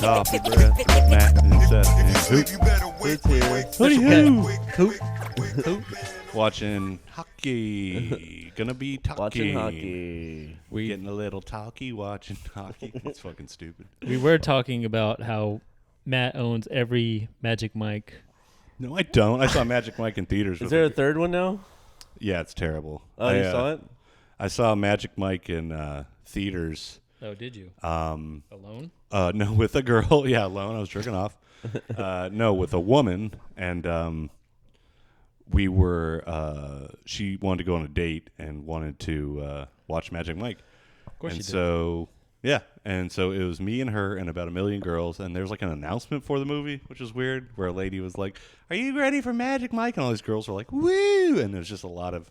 coffee breath with Matt and Seth and Hooty Hoop. Watching hockey. Gonna be talky. Watching hockey. We getting a little talky watching hockey. It's fucking stupid. We were talking about how Matt owns every Magic Mike. No, I don't. I saw Magic Mike in theaters. Is there a third one now? Yeah, it's terrible. Oh, you saw it? I saw Magic Mike in theaters. Oh, did you? Alone? No, with a girl. Yeah, alone. I was jerking off. No, with a woman, and we were. She wanted to go on a date and wanted to watch Magic Mike. Of course, and she did. so yeah, and so it was me and her and about 1 million girls, and there was like an announcement for the movie, which was weird, where a lady was like, "Are you ready for Magic Mike?" And all these girls were like, "Woo!" And there's just a lot of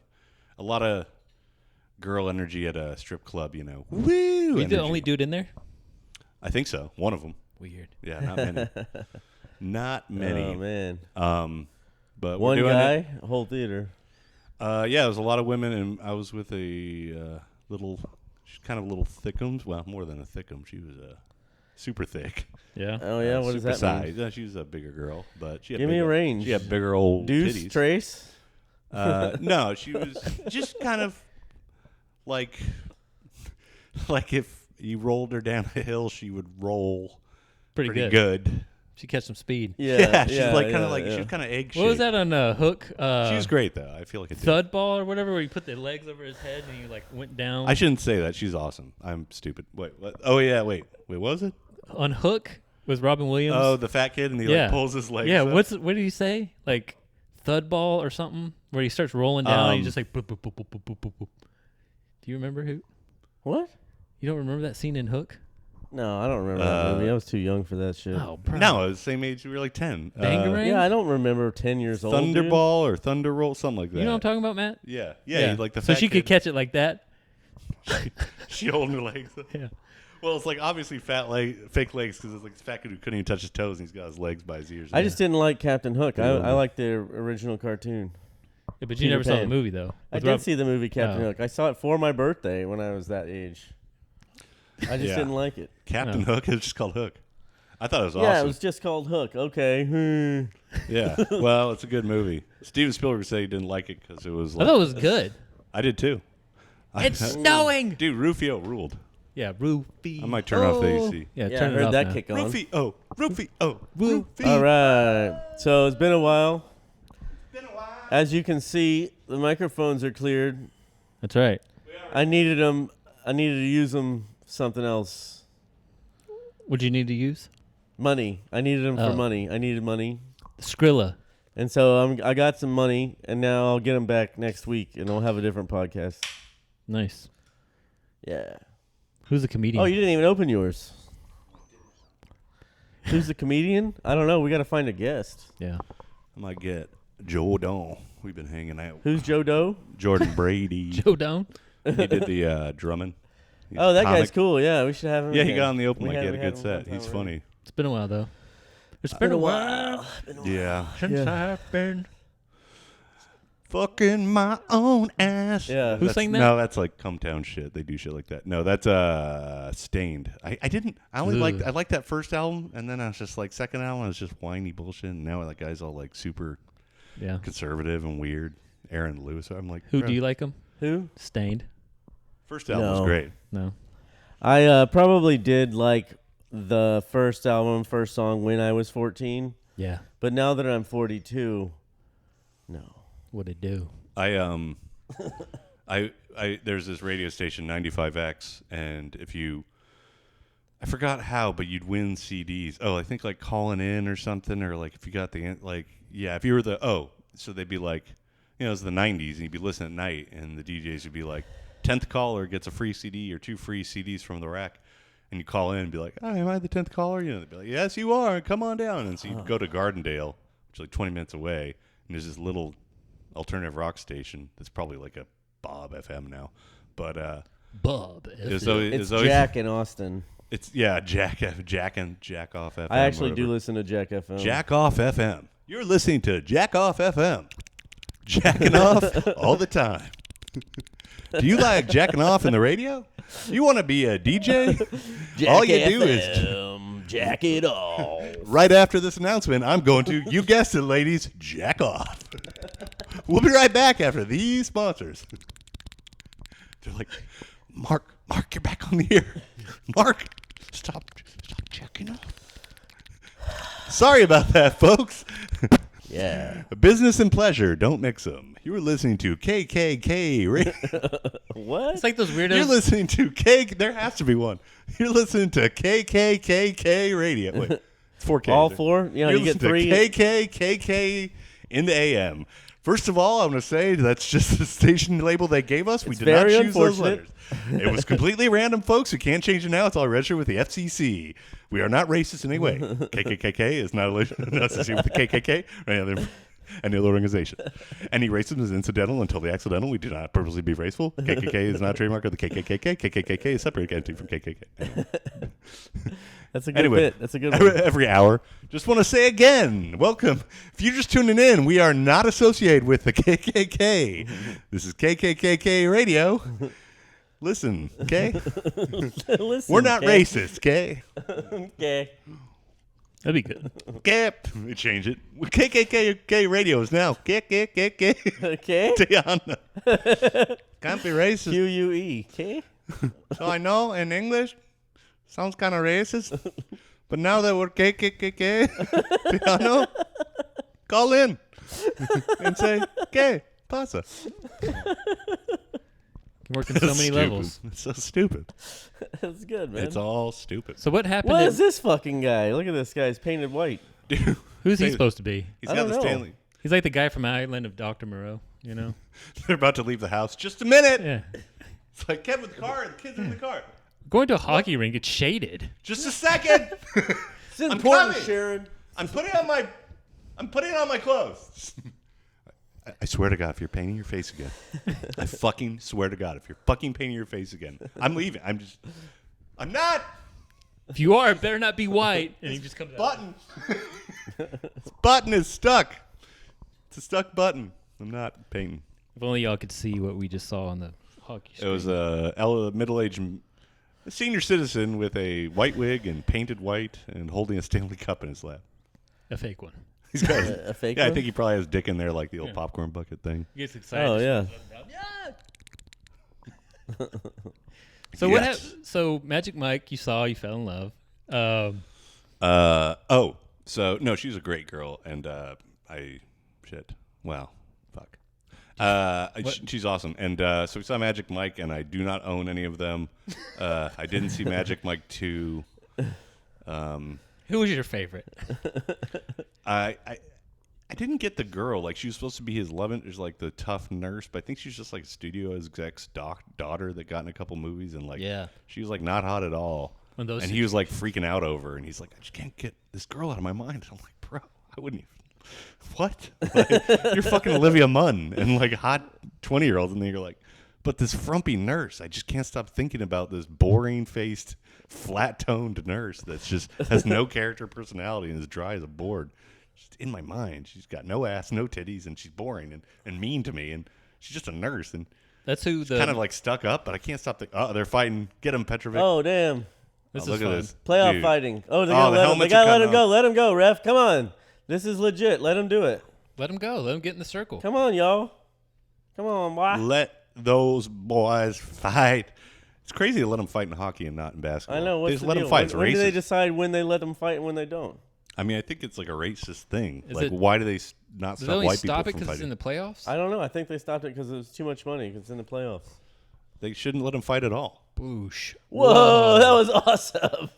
girl energy at a strip club, you know. Woo! Were you the only dude in there? I think so. One of them. Weird. Yeah, not many. Not many. Oh, man. But One we're doing guy, it. a whole theater. Yeah, it was a lot of women, and I was with a she's kind of a little thickums. Well, more than a thickum. She was super thick. Yeah. Oh, yeah? What does that size. mean? She was a bigger girl, but she had Give me a range. She had bigger old Deuce, titties. Trace? No, she was just kind of like if you rolled her down a hill, she would roll Pretty good. She catch some speed. Yeah, she's like kind of she was kind of egg shaped. What was that on Hook? She was great though. I feel like Thud ball or whatever, where you put the legs over his head and he like went down. I shouldn't say that. She's awesome. I'm stupid. Wait, what? Oh yeah, wait, what was it? On Hook with Robin Williams. Oh, the fat kid, and he like pulls his legs. Yeah, up. what did he say? Like thud ball or something, where he starts rolling down and he just like boop, boop, boop, boop, boop, boop, boop, boop. Do you remember who? What? You don't remember that scene in Hook? No, I don't remember that movie. I was too young for that shit. Oh, bro. No, I was the same age. We were like 10. Bangarang? Yeah, I don't remember 10 years old. Thunderball or Thunder Roll, something like that. You know what I'm talking about, Matt? Yeah. Like the so fat she kid. could catch it like that. She holding her legs up. Yeah. Well, it's like obviously fake legs because it's like this fat kid who couldn't even touch his toes and he's got his legs by his ears. I just didn't like Captain Hook. I liked the original cartoon. Yeah, but you never saw the movie though. I did see the movie Captain Hook. I saw it for my birthday when I was that age. I just didn't like it. Captain Hook? It was just called Hook. I thought it was awesome. Yeah, it was just called Hook. Okay. Yeah. Well, it's a good movie. Steven Spielberg said he didn't like it because it was like... I thought it was good. I did too. It's snowing! Dude, Rufio ruled. Yeah, Rufio. I might turn off the AC. Yeah, Yeah, turn I it heard off that now. kick on. Rufio. All right. So it's been a while. As you can see, the microphones are cleared. That's right. I needed them. I needed to use them something else. What'd you need to use? Money. I needed them for money. I needed money. Skrilla. And so I got some money, and now I'll get them back next week, and I'll have a different podcast. Nice. Yeah. Who's the comedian? Oh, you didn't even open yours. Who's the comedian? I don't know. We got to find a guest. Yeah. I might get Joe Don. We've been hanging out. Who's Joe Doe? Jordan Brady. Joe Down? He did the drumming. He's Oh, that comic. guy's cool. Yeah, we should have him. Yeah, he again. got on the open We mic. He had a had good him set. one time He's already. funny. It's been a while though. It's been a while Yeah. since I've been. Fucking my own ass. Yeah. Who sang that? No, that's like Come Town shit. They do shit like that. No, that's Stained. I only liked I liked that first album, and then I was just like second album it was just whiny bullshit, and now that guy's all like super conservative and weird. Aaron Lewis. I'm like, Who do you like him? Who? Stained. First album was No. great. No. I probably did like the first album, first song when I was 14. Yeah. But now that I'm 42, no. What'd it do? I there's this radio station 95X, and I forgot how, but you'd win CDs. Oh, I think like calling in or something, or like if you got if you were so they'd be like, it was the 90s, and you'd be listening at night, and the DJs would be like, 10th caller gets a free CD or 2 free CDs from the rack. And you call in and be like, oh, am I the 10th caller? They'd be like, yes, you are. Come on down. And so you'd go to Gardendale, which is like 20 minutes away, and there's this little alternative rock station that's probably like a Bob FM now. But Bob. It's always Jack in Austin. It's JACKoffFM. I actually do listen to Jack FM. JACKoffFM. You're listening to JACKoffFM. Jacking off all the time. Do you like jacking off in the radio? You want to be a DJ? Jack all you FM, do is Jack it off. Right after this announcement, I'm going to, you guessed it, ladies, jack off. We'll be right back after these sponsors. They're like, Mark, you're back on the air. Mark, stop jacking off. Sorry about that, folks. Yeah. Business and pleasure, don't mix them. You were listening to KKK Radio. What? It's like those weirdos. You're listening to There has to be one. You're listening to KKKK Radio. Wait, it's 4K. All four? You know, You're you get listening three. to KKKK in the AM. First of all, I'm going to say that's just the station label they gave us. We did not choose those letters. It was completely random, folks. We can't change it now. It's all registered with the FCC. We are not racist in any way. KKKK is not associated with the KKK or any other organization. Any racism is incidental until the accidental. We do not purposely be raceful. KKK is not a trademark of the KKKK. KKKK is separate entity from KKK. Anyway. That's a good bit. That's a good one. Every hour. Just want to say again, welcome. If you're just tuning in, we are not associated with the KKK. This is KKKK Radio. Listen, okay? Listen, We're not okay? racist, okay? Okay. That'd be good. Okay. We change it. KKK Radio is now KKKK. Okay. Tiana. Can't be racist. QUE. Okay. So I know in English, sounds kind of racist. But now that we're KKKK, Tiana, call in and say, "Que pasa?" Working so many levels. It's so stupid. That's good, man. It's all stupid. So what happened? What is this fucking guy? Look at this guy. He's painted white. Dude, Who's he supposed to be? he's I got don't the know. Stanley. He's like the guy from Island of Dr. Moreau, you know? They're about to leave the house. Just a minute. Yeah. It's like, Kevin, the car. The kids are in the car. Going to a hockey rink, it's shaded. Just a second. It's important, coming. Sharon. I'm putting on my clothes. I swear to God, if you're painting your face again, I fucking swear to God, if you're fucking painting your face again, I'm leaving. I'm not. If you are, it better not be white. And he just comes out. Button. This button is stuck. It's a stuck button. I'm not painting. If only y'all could see what we just saw on the hockey It screen. was a middle-aged senior citizen with a white wig and painted white and holding a Stanley Cup in his lap. A fake one. He's got A fake yeah, I one? think he probably has dick in there like the old popcorn bucket thing. He gets excited. Oh, yeah. So what Yes. happened? So Magic Mike, you saw, you fell in love. So no, she's a great girl, and fuck. She's awesome, and so we saw Magic Mike, and I do not own any of them. I didn't see Magic Mike 2. Who was your favorite? I didn't get the girl. Like, she was supposed to be his love interest, like the tough nurse, but I think she's just like a studio exec's daughter that got in a couple movies, and like, Yeah. she was like not hot at all. One of those And he was like freaking out over her, and he's like, I just can't get this girl out of my mind. And I'm like, bro, I wouldn't even. What? Like, you're fucking Olivia Munn and like hot 20-year-olds, and then you're like, but this frumpy nurse, I just can't stop thinking about this boring-faced, flat-toned nurse that's just has no character, personality, and is dry as a board. She's in my mind. She's got no ass, no titties, and she's boring and mean to me, and she's just a nurse, and That's who she's the kind of like stuck up, but I can't stop thinking, oh, they're fighting. Get him, Petrovic. Oh, damn. This look is at fun. this. Playoff Dude. fighting. Oh, they Oh, gotta the let him. They helmets are gotta let coming him go. off. Let him go, ref. Come on. This is legit. Let him do it. Let him go. Let him get in the circle. Come on, y'all. Come on, boy. Let those boys fight. It's crazy to let them fight in hockey and not in basketball. I know. They What's just the let deal? them fight. It's When do they racist. decide when they let them fight and when they don't? I mean, I think it's like a racist thing. Is Like, it- why do they not Does it stop only white stop people it from because it's fighting? in the playoffs? I don't know. I think they stopped it because it was too much money because it's in the playoffs. They shouldn't let them fight at all. Boosh. Whoa, that was awesome.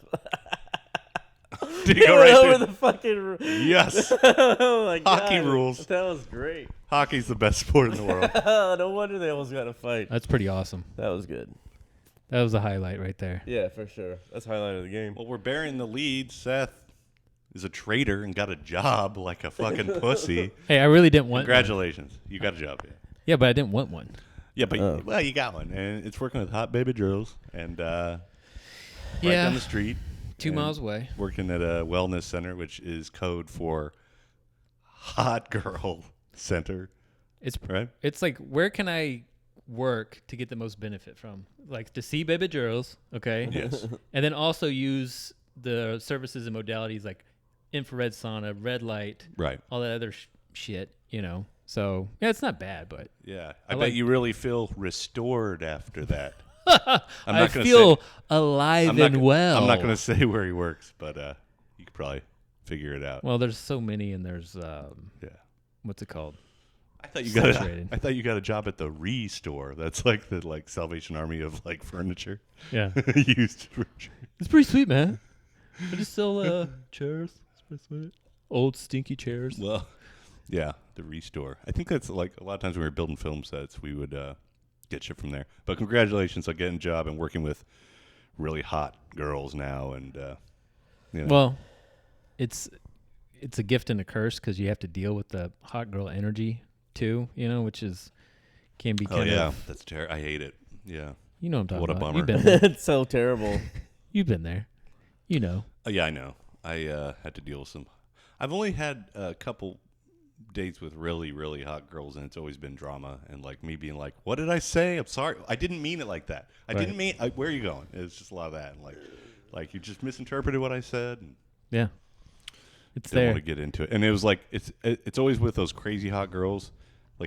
Did He you go went right over there? the fucking. Yes. Oh my god. Hockey rules. That was great. Hockey's the best sport in the world. No wonder they almost got a fight. That's pretty awesome. That was good. That was a highlight right there. Yeah, for sure. That's the highlight of the game. Well, we're bearing the lead. Seth is a traitor and got a job like a fucking pussy. Hey, I really didn't want one. Congratulations. You got a job. Yeah. Yeah, but I didn't want one. Yeah, but Oh. well, you got one, and it's working with hot baby drills, and right Yeah. down the street, 2 and miles away. working at a wellness center, which is code for hot girl center, It's right? it's like, where can I work to get the most benefit from? Like, to see baby girls, okay? Yes. And then also use the services and modalities like infrared sauna, red light, Right. all that other shit, So, yeah, it's not bad, but Yeah. I bet you really feel restored after that. I feel alive and well. I'm not going to say where he works, but you could probably figure it out. Well, there's so many, and there's what's it called? I thought you got a job at the Restore. That's like the Salvation Army of furniture. Yeah, Used furniture. it's pretty sweet, man. I just sell chairs. It's pretty sweet. Old stinky chairs. Well, yeah, the Restore. I think that's a lot of times when we were building film sets, we would get shit from there. But congratulations on getting a job and working with really hot girls now, and Well, it's a gift and a curse because you have to deal with the hot girl energy too, which can be kind of. That's terrible. I hate it. Yeah. You know what I'm talking about. What a bummer. You've been there. It's so terrible. You've been there. Yeah, I know. I had to deal with some. I've only had a couple dates with really, really hot girls, and it's always been drama and me being like, "What did I say? I'm sorry. I didn't mean it like that. I didn't mean. Where are you going?" It's just a lot of that, and like you just misinterpreted what I said. And yeah, it's didn't there. want to get into it, and it was it's always with those crazy hot girls.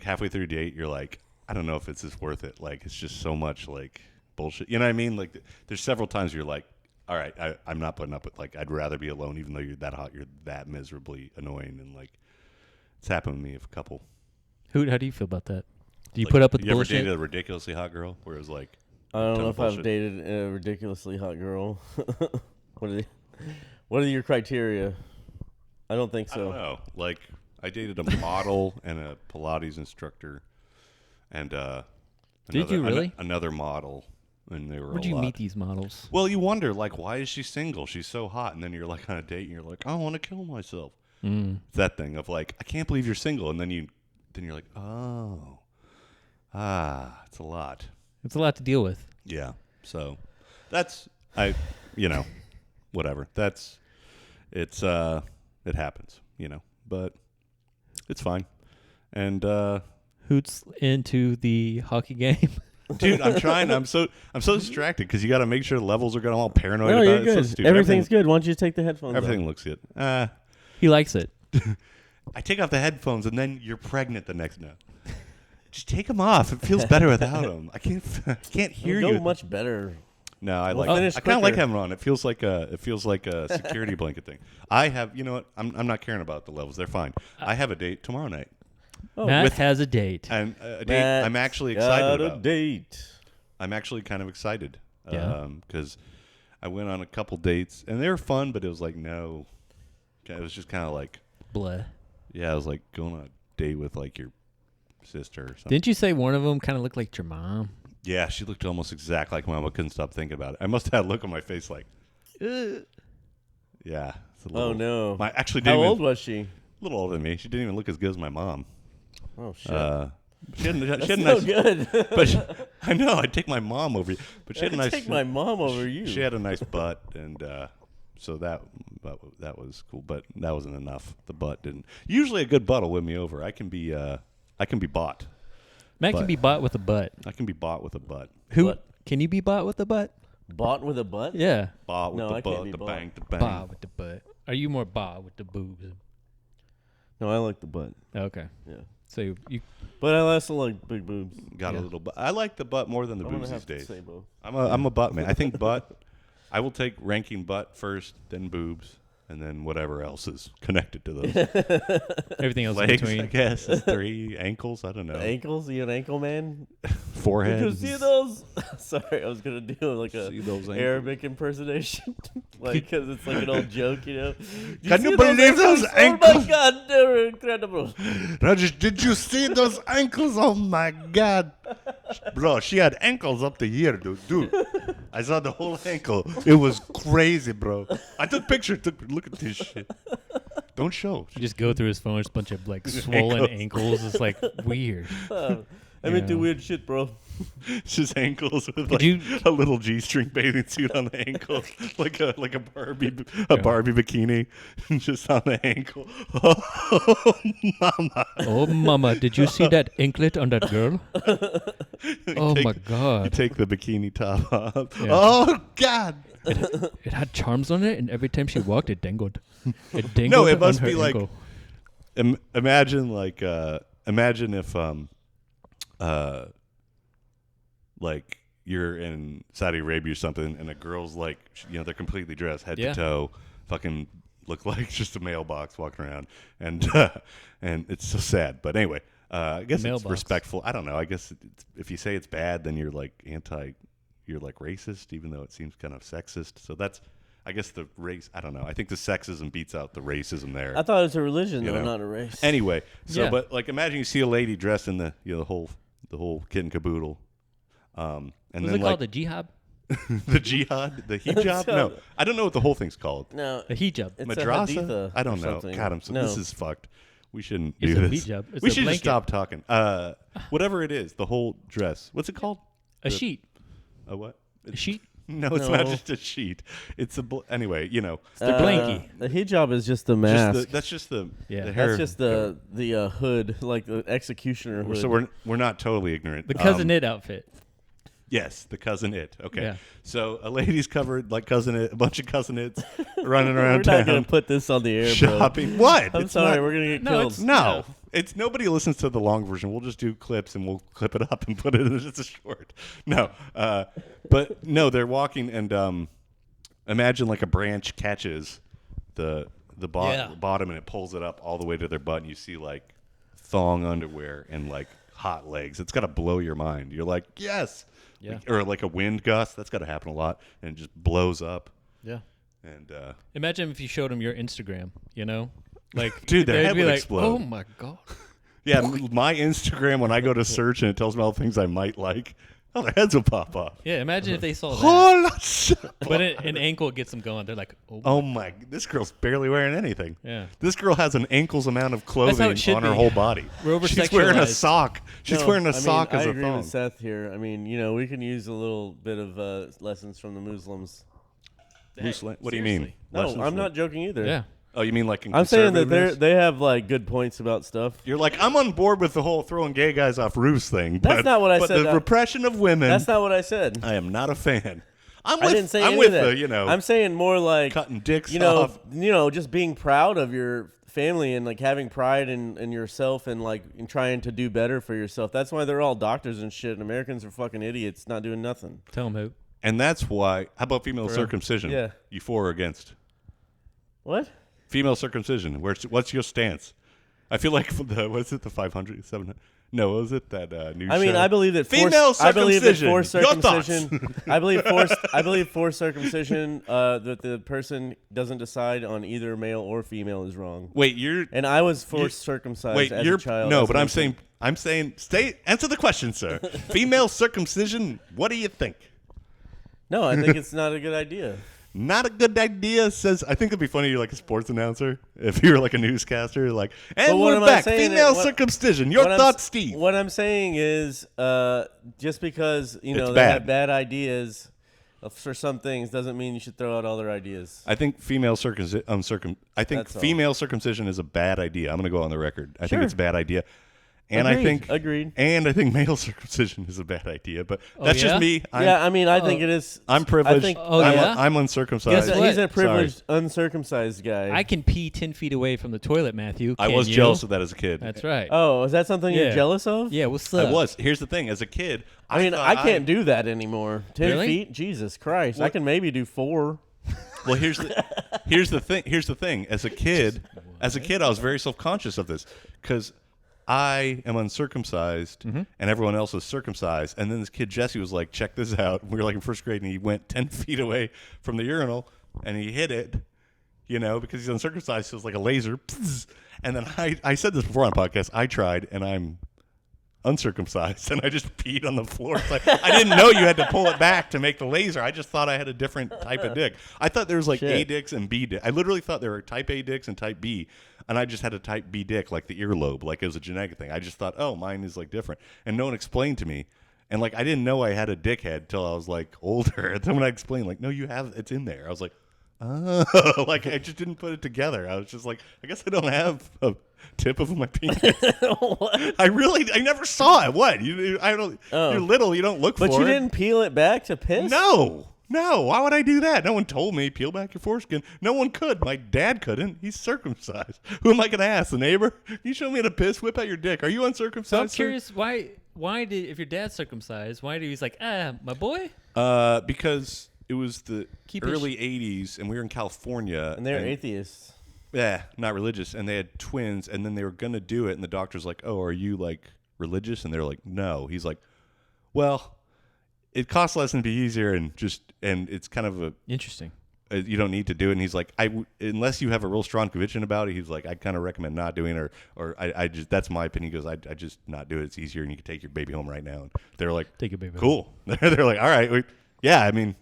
Halfway through a date, you're like, I don't know if it's just worth it. It's just so much bullshit. You know what I mean? There's several times you're like, all right, I'm not putting up with I'd rather be alone, even though you're that hot, you're that miserably annoying, and it's happened to me with a couple. How do you feel about that? Do you put up with you bullshit? You ever dated a ridiculously hot girl where it was I don't know if bullshit? I've dated a ridiculously hot girl. What are your criteria? I don't think so. I don't know. I dated a model and a Pilates instructor, and Did you really? another model, and they were. Where'd you meet these models? Well, you wonder why is she single? She's so hot, and then you're on a date, and you're like, I want to kill myself. It's that thing of I can't believe you're single, and then you're like, oh, it's a lot. It's a lot to deal with. Yeah. So that's whatever. It happens, but it's fine. And Hoot's into the hockey game. dude, I'm trying. I'm so distracted because you got to make sure the levels are good. I'm all paranoid No, about you're it. good. It's so stupid. Everything's good. Why don't you take the headphones Everything off? looks good. He likes it. I take off the headphones and then you're pregnant the next night. Just take them off. It feels better without them. I can't hear It'll you. go much better. No, I We'll kind finish of like quicker. having them on. It feels like a security blanket thing. I have. You know what? I'm not caring about the levels. They're fine. I have a date tomorrow night, Matt has a date. and a date Matt's I'm actually excited got about. a date. I'm actually kind of excited. Yeah. Because I went on a couple dates and they were fun, but it was no. It was just kind of Blah. yeah, it was like going on a date with your sister or something. Didn't you say one of them kind of looked like your mom? Yeah, she looked almost exactly like mom. I couldn't stop thinking about it. I must have had a look on my face Ugh. yeah. It's a Oh little, no! My actually How didn't old even, was she? a little older than me. She didn't even look as good as my mom. Oh shit! She had, That's she had a no nice, good. but I know I'd take my mom over you. But she had a nice. Take my mom over you. She had a nice butt, and so that was cool. But that wasn't enough. The butt didn't. Usually, a good butt will win me over. I can be bought. Matt can But- be bought with a butt. I can be bought with a butt. Who Butt. can you be bought with a butt? Bought with a butt? Yeah, Bought with No, the I can't butt, be the bought. bang, the bang. bought with the butt. Are you more bought with the boobs? No, I like the butt. Okay, Yeah, so you but I also like big boobs. Got Yeah. a little butt. I like the butt more than the I'm gonna boobs have these to days. say both. I'm a butt man. I think butt. I will take ranking butt first, then boobs, and then whatever else is connected to those. everything else in Legs, between. I guess. Is 3 ankles. I don't know. Ankles? You an ankle man? Forehead. Did you see those? Sorry, I was gonna do like a See those ankles? Arabic impersonation, because it's like an old joke, you know. Did Can see you believe those Oh ankles? my God, they're incredible. Raj, did you see those ankles? Oh my God. Bro, she had ankles up to here, dude. I saw the whole ankle. It was crazy, bro. I took picture. Look at this shit. Don't show. You just go through his phone. There's a bunch of swollen ankles. It's weird. I mean, do weird shit, bro. It's just ankles with Could like a little G-string bathing suit on the ankle, like a Barbie bikini, just on the ankle. Oh, mama! Oh, mama! Did you see that anklet on that girl? Oh my God! You take the bikini top off. Yeah. Oh God! It had charms on it, and every time she walked, it dangled. It dangled. No, it must on her be like. ankle. Imagine if like you're in Saudi Arabia or something, and a girl's like, they're completely dressed head to toe, fucking look like just a mailbox walking around, and it's so sad. But anyway, I guess it's respectful. I don't know. I guess if you say it's bad, then you're like you're like racist, even though it seems kind of sexist. So that's, I guess, the race. I don't know. I think the sexism beats out the racism there. I thought it was a religion, though, not a race. Anyway, but like, imagine you see a lady dressed in the the whole kit and caboodle. And Was then it called the jihad? the jihad, the hijab? No, I don't know what the whole thing's called. No, The hijab. it's Madrasa? a haditha I don't or know. something. God, this is fucked. We shouldn't do It's a this. hijab. It's We a should blanket. just stop talking. Whatever it is, the whole dress. What's it called? A sheet. A what? A sheet. No, it's not No. just a sheet. It's anyway. It's the blankie. The hijab is just the mask. That's just the Yeah. the hair. That's just the hood, like the executioner hood. So we're not totally ignorant. The cousin it outfit. Yes, the cousin it. Okay. Yeah. So a lady's covered like cousin it, a bunch of cousin its running We're around not gonna town put this on the air, bro. shopping. What? I'm It's sorry, not- we're gonna get No, killed. it's- No, it's nobody listens to the long version. We'll just do clips and we'll clip it up and put it in just a short. No, but no, they're walking and imagine like a branch catches the bottom and it pulls it up all the way to their butt and you see like thong underwear and like hot legs. It's got to blow your mind. You're like, yes. Yeah. Or like a wind gust. That's got to happen a lot and it just blows up. Yeah. And Imagine if you showed them your Instagram. Like, Dude, their they'd head be would like, explode. oh my God. yeah, my Instagram, when I go to search and it tells me all the things I might like, their heads will pop off. Yeah, imagine if they saw that. Holy shit. But an ankle gets them going. They're like, oh. Oh my! This girl's barely wearing anything. Yeah. This girl has an ankle's amount of how clothing it should on her be. whole body. We're She's wearing a over-sexualized. sock. She's No, wearing a I mean, sock as I a agree thong. with Seth here. I mean, we can use a little bit of lessons from the Muslims. What do you mean? No, Lessons I'm from- not joking either. Yeah. Oh, you mean like in I'm saying that conservativeness? they have like good points about stuff. You're like, I'm on board with the whole throwing gay guys off roofs thing. That's not what I but said. the repression of women, That's not what I said. I am not a fan. I'm I with, didn't say I'm any with of that. the, I'm saying more like cutting dicks off. just being proud of your family and like having pride in yourself and like in trying to do better for yourself. That's why they're all doctors and shit. And Americans are fucking idiots, not doing nothing. Tell them who. And that's why, how about female circumcision? Yeah. You for or against? What? Female circumcision. What's your stance? I feel like what's it, the 500, 700? No, what was it that news I mean, show? I believe that female I believe that forced circumcision. Your circumcision. I believe forced circumcision. That the person doesn't decide on either male or female is wrong. Wait, you're And I was forced circumcised wait, as you're a child. no, as but an I'm saying, answer the question, sir. Female circumcision. What do you think? No, I think it's not a good idea. Not a good idea. Says I think it'd be funny. You're like a sports announcer if you're like a newscaster. Like, But and what we're am I back. saying Female is- what- circumcision. Your What I'm thoughts, s- Steve? What I'm saying is, just because It's they bad. have bad ideas for some things doesn't mean you should throw out all their ideas. I think female circumcision. I think That's all. female circumcision is a bad idea. I'm going to go on the record. I think Sure. it's a bad idea. And Agreed. And I think male circumcision is a bad idea. But Oh, that's yeah? just me. I mean, I think it is. I'm privileged. I think Oh, I'm, yeah? I'm uncircumcised. Guess what? he's a privileged, uncircumcised guy. I can pee 10 feet away from the toilet, Matthew. I Can was you? jealous of that as a kid. That's right. Oh, is that something Yeah. you're jealous of? Yeah, what's up? I was. Here's the thing. As a kid, I mean, thought I can't do that anymore. 10 Really? feet? Jesus Christ. I can maybe do 4. Well, here's the thing. As a kid, I was very self-conscious of this because I am uncircumcised and everyone else is circumcised. And then this kid Jesse was like, "Check this out." We were like in first grade, and he went 10 feet away from the urinal and he hit it. Because he's uncircumcised, so it's like a laser. And then I said this before on a podcast. I tried, and I'm uncircumcised, and I just peed on the floor. It's like, I didn't know you had to pull it back to make the laser. I just thought I had a different type of dick. I thought there was like Shit. A dicks and B dicks. I literally thought there were type A dicks and type B. and I just had a type B dick, like the earlobe, like it was a genetic thing. I just thought, oh, mine is like different, and no one explained to me. And like I didn't know I had a dickhead till I was like older. And then when I explained, like, no, you have, it's in there. I was like, oh, like I just didn't put it together. I was just like, I guess I don't have a tip of my penis. I never saw it. What? I don't. Oh. You're little. You don't look for it. But you didn't peel it back to piss? No. Why would I do that? No one told me peel back your foreskin. No one could. My dad couldn't. He's circumcised. Who am I going to ask? The neighbor? Can you show me how to piss? Whip out your dick. Are you uncircumcised? So I'm curious, why did, if your dad's circumcised, why did he's like, my boy? Because it was the early 80s, and we were in California. And they're atheists. Yeah, not religious. And they had twins, and then they were going to do it, and the doctor's like, oh, are you, like, religious? And they're like, no. He's like, well, it costs less and be easier, and it's kind of a... Interesting. You don't need to do it. And he's like, unless you have a real strong conviction about it, he's like, I kind of recommend not doing it, or I just, that's my opinion. He goes, I just not do it. It's easier, and you can take your baby home right now. And they're like, take your baby cool. Home. They're like, all right. Yeah, I mean,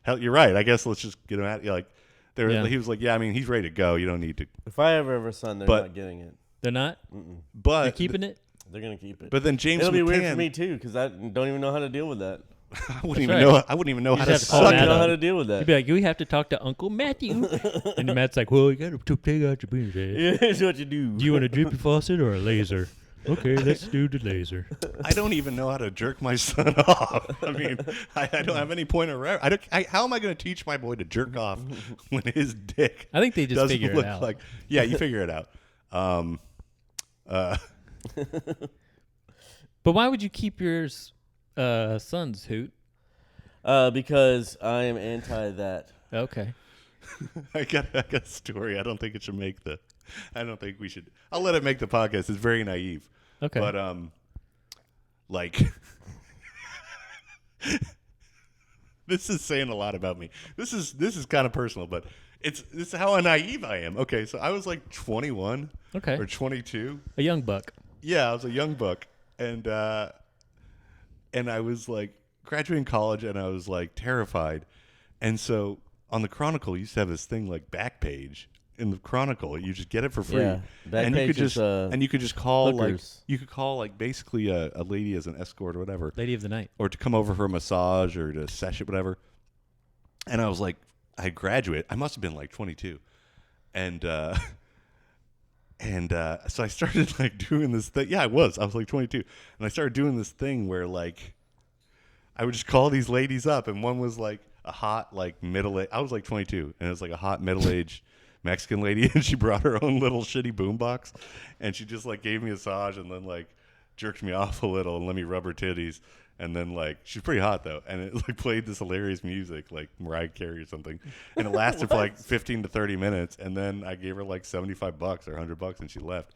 hell, you're right. I guess let's just get him out. Like, he was like, yeah, I mean, he's ready to go. You don't need to. If I ever have a son, they're not getting it. They're not? Mm-mm. But they're keeping it? They're going to keep it. But then James It'll be McCann, weird for me, too, because I don't even know how to deal with that. I wouldn't even know how to suck. I don't know how to deal with that. You'd be like, we have to talk to Uncle Matthew. And Matt's like, well, you got to take out your penis. Yeah, here's what you do. Do you want a drippy faucet or a laser? Okay, let's do the laser. I don't even know how to jerk my son off. I mean, I don't have any point of reference. How am I going to teach my boy to jerk off when his dick? I think they just doesn't figure look it out. Like, yeah, you figure it out. But why would you keep your son's hoot? Because I am anti that. Okay. I got a story. I don't think it should make the. I don't think we should. I'll let it make the podcast. It's very naive. Okay. But like, this is saying a lot about me. This is kind of personal, but this is how naive I am. Okay, so I was like 21. Okay. Or 22. A young buck. Yeah, I was a young buck, and I was like graduating college, and I was like terrified, and so on the Chronicle, you used to have this thing like Backpage. In the Chronicle, you just get it for free, yeah, and you could just call hookers. like basically a lady as an escort or whatever, Lady of the night, or to come over for a massage or to sesh it, whatever. And I was like, I graduate. I must have been like 22, and so I started like doing this thing. Yeah, I was like 22, and I started doing this thing where like I would just call these ladies up, and one was like a hot like middle-aged. I was like 22, and it was like a hot middle-aged Mexican lady, and she brought her own little shitty boombox, and she just like gave me a massage and then like jerked me off a little and let me rub her titties, and then like she's pretty hot though, and it like played this hilarious music like Mariah Carey or something, and it lasted for like 15 to 30 minutes, and then I gave her like $75 or $100, and she left.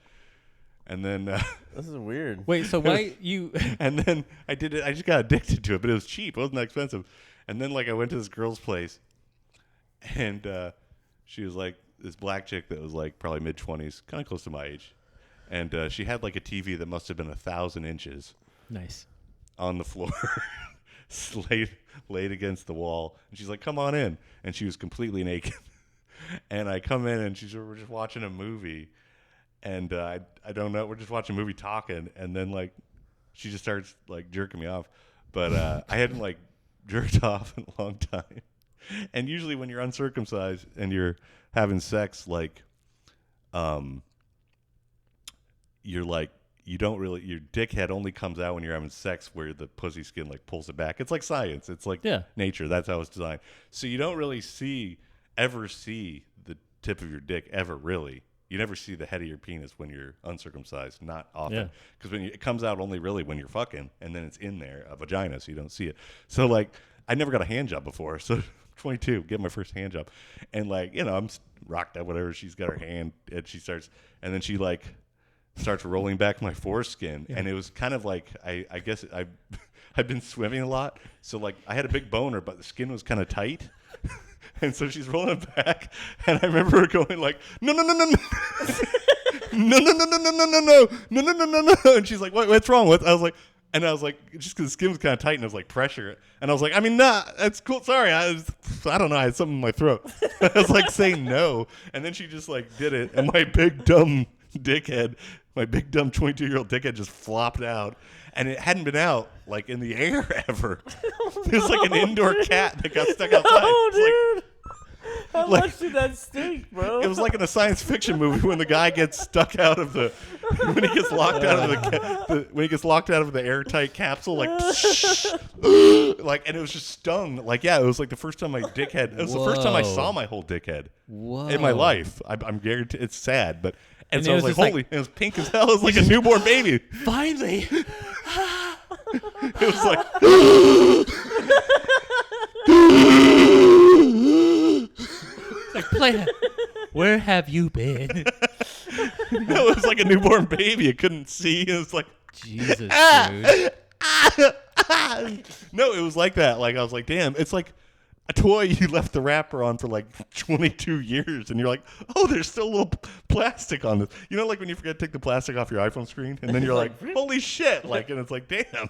And then this is weird. Wait, so why you? And then I did it. I just got addicted to it, but it was cheap. It wasn't that expensive. And then like I went to this girl's place, and she was like this black chick that was like probably mid-20s, kind of close to my age, and she had like a TV that must have been 1,000 inches. Nice. On the floor, laid against the wall, and she's like, "Come on in," and she was completely naked. And I come in, and we're just watching a movie, and I don't know, we're just watching a movie talking, and then like she just starts like jerking me off, but I hadn't like jerked off in a long time. And usually when you're uncircumcised and you're having sex, like, you're like, you don't really, your dick head only comes out when you're having sex where the pussy skin like pulls it back. It's like science. It's like nature. That's how it's designed. So you don't really ever see the tip of your dick ever really. You never see the head of your penis when you're uncircumcised, not often. Because it comes out only really when you're fucking, and then it's in there, a vagina, so you don't see it. So like, I never got a hand job before, so 22, get my first hand job, and like, you know, I'm rocked up, whatever. She's got her hand, and and then she like starts rolling back my foreskin, and it was kind of like I guess I've been swimming a lot, so like I had a big boner, but the skin was kind of tight, and so she's rolling back, and I remember her going like, no. No, and she's like, what's wrong? I was like, And I was like, just because the skin was kind of tight and it was like pressure. And I was like, I mean, nah, that's cool. Sorry. I don't know. I had something in my throat. I was like saying no. And then she just like did it. And my big dumb dickhead, my big dumb 22-year-old dickhead just flopped out. And it hadn't been out like in the air ever. It was like an indoor cat that got stuck outside. Oh, dude. How like- much did that stink, bro? It was like in a science fiction movie when the guy gets stuck out of the when he gets locked out of when he gets locked out of the airtight capsule, like like, and it was just stung. Like, yeah, it was like the first time my dickhead. It was the first time I saw my whole dickhead in my life. I'm guaranteed. It's sad, but and so I was like, holy, it was pink as hell. It was like a newborn baby. Finally. It was like. Like, play where have you been? It was like a newborn baby. It couldn't see. It was like Jesus, dude. No, it was like that. Like I was like, damn, it's like a toy you left the wrapper on for like 22 years, and you're like, oh, there's still a little plastic on this. You know, like when you forget to take the plastic off your iPhone screen, and then you're like, holy shit! Like, and it's like, damn,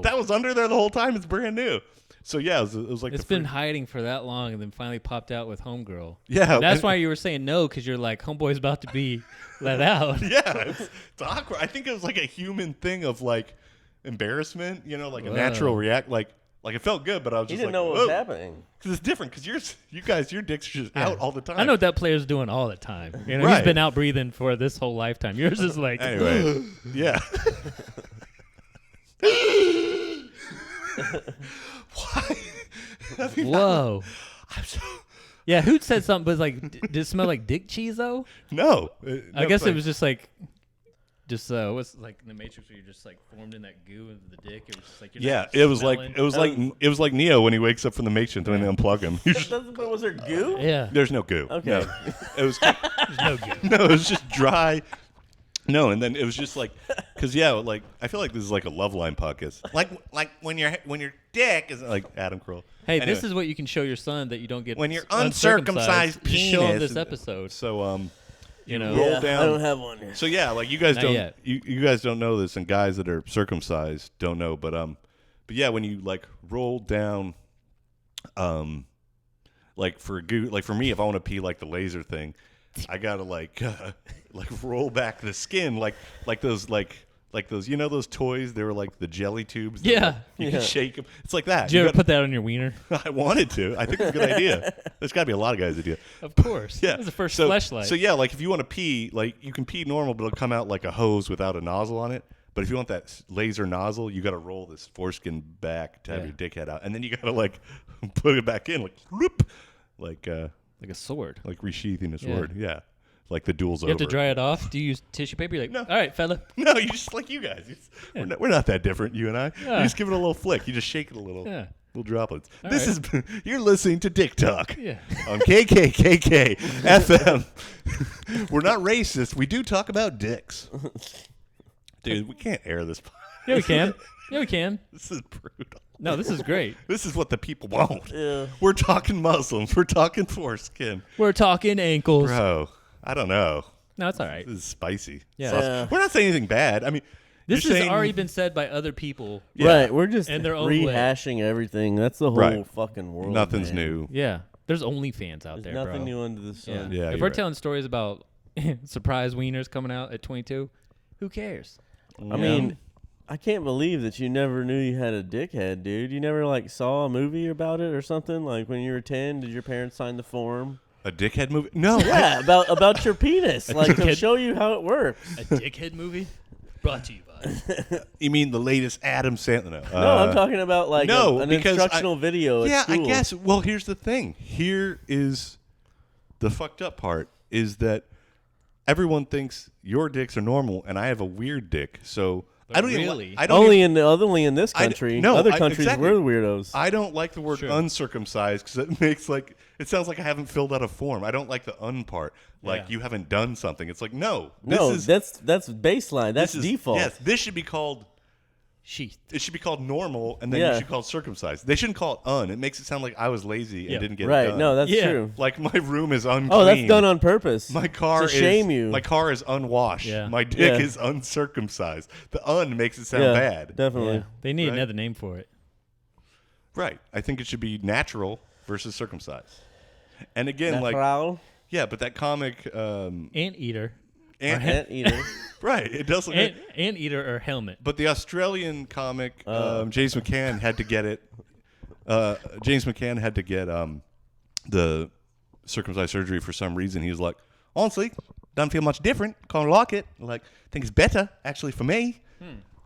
that was under there the whole time. It's brand new. So yeah, it was like it's been hiding for that long, and then finally popped out with Homegirl. Yeah, that's why you were saying no, because you're like, Homeboy's about to be let out. Yeah, it's awkward. I think it was like a human thing of like embarrassment, you know, like a natural react. Like it felt good, but I was just didn't like, know what was happening. Because it's different. Because you guys, your dicks are just out all the time. I know what that player's doing all the time. You know, Right. he's been out breathing for this whole lifetime. Yours is like, anyway, yeah. Why? I mean, whoa. I'm so Yeah, who said something? But like, did it smell like dick cheese though? no. I guess it was just like. What's like in the Matrix where you're just like formed in that goo of the dick. It was just like you're not it was smelling. like it was like Neo when he wakes up from the Matrix when they unplug him. But was there goo? Yeah, There's no goo. Okay. No. It was there's no goo. no, it was just dry. No, and then it was just like, because like I feel like this is like a love line podcast. Like when your dick is like Adam Kroll. Hey, Anyway, this is what you can show your son that you don't get when you're uncircumcised Just show him penis. this episode. So You know, roll Yeah, down. I don't have one here. So yeah, like you guys Not don't yet. you guys don't know this, and guys that are circumcised don't know, but yeah, when you like roll down, like for me, if I want to pee like the laser thing, I gotta like roll back the skin like those you know those toys, they were like the jelly tubes that, Yeah. like, you can shake them. It's like that. Did you ever gotta- put that on your wiener? I wanted to. I think it's a good idea. There's got to be a lot of guys that do it. Of course. Yeah, That was the first so, fleshlight. So yeah, like if you want to pee, like you can pee normal, but it'll come out like a hose without a nozzle on it. But if you want that laser nozzle, you got to roll this foreskin back to have your dickhead out, and then you got to like put it back in, like whoop, like a sword. like resheathing a sword. Yeah, like the duel's over. You have to dry it off. Do you use tissue paper? You're like, No. all right, fella. No, you just like you guys. We're not that different, you and I. Yeah. You just give it a little flick. You just shake it a little. Yeah. Little droplets. All This right. is you're listening to Dick Talk. Yeah. On KKKK FM. We're not racist. We do talk about dicks. Dude, we can't air this. Yeah, we can. Yeah, we can. This is brutal. No, this is great. This is what the people want. Yeah. We're talking Muslims. We're talking foreskin. We're talking ankles. Bro, I don't know. No, it's all right. This is spicy. Yeah. Sauce. Yeah. We're not saying anything bad. I mean, This you're has saying, already been said by other people. Yeah. Right, we're just In their own way. rehashing everything. That's the whole Right. fucking world. Nothing's man. new. Yeah. There's OnlyFans out There's there, nothing bro. new under the Yeah. sun. Yeah, if you're we're right. telling stories about surprise wieners coming out at 22, who cares? I mean, I can't believe that you never knew you had a dickhead, dude. You never like saw a movie about it or something. Like when you were 10, did your parents sign the form? A dickhead movie? No. Yeah, about your penis, like to dickhead- show you how it works. A dickhead movie? Brought to you by. You mean the latest Adam Sandler? No, No, I'm talking about like an because instructional video. At Yeah, school. I guess. Well, here's the thing. Here is the fucked up part: is that everyone thinks your dicks are normal, and I have a weird dick. So But I don't really? even. I don't. Only even, in this country. no, other I- countries exactly. we're the weirdos. I don't like the word Sure. uncircumcised because it makes like it sounds like I haven't filled out a form. I don't like the un part. Like Yeah. you haven't done something. It's like no. No, This is that's baseline. That's this is- default. Yes, this should be called sheath. It should be called normal, and then Yeah. you should call it circumcised. They shouldn't call it It makes it sound like I was lazy and didn't get it Right. done. No, that's Yeah. true. Like my room is unclean. Oh, that's done on purpose. My car to is shame you. My car is unwashed. Yeah. My dick Yeah. is uncircumcised. The makes it sound yeah, bad. Definitely. Yeah. They need Right. another name for it. Right. I think it should be natural versus circumcised. And again, Natural. but that comic, Anteater. Anteater. right? It does look. Anteater or helmet. But the Australian comic, James McCann had to get it. James McCann had to get the circumcised surgery for some reason. He was like, honestly, doesn't feel much different. Can't like it. Like, think it's better actually for me.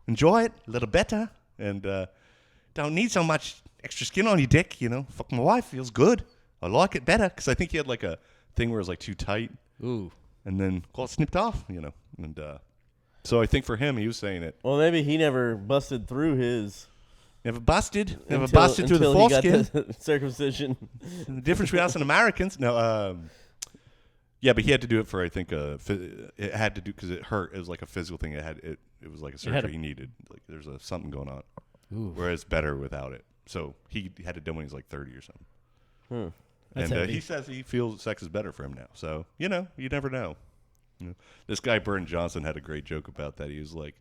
Enjoy it a little better, and don't need so much extra skin on your dick. Fuck my wife, feels good. I like it better because I think he had like a thing where it was like too tight. Ooh. And then got snipped off. And so I think for him, he was saying it. Well, maybe he never busted through his. Never busted through the until he got foreskin. the circumcision. The difference between us and Americans. No, yeah, but he had to do it for, I think, it had to do because it hurt. It was like a physical thing. It was like a surgery he needed. Like there's something going on. Ooh. Whereas better without it. So he had it done when he was like 30 or something. That's And heavy. he says he feels sex is better for him now. So, you never know. This guy, Burton Johnson, had a great joke about that. He was like,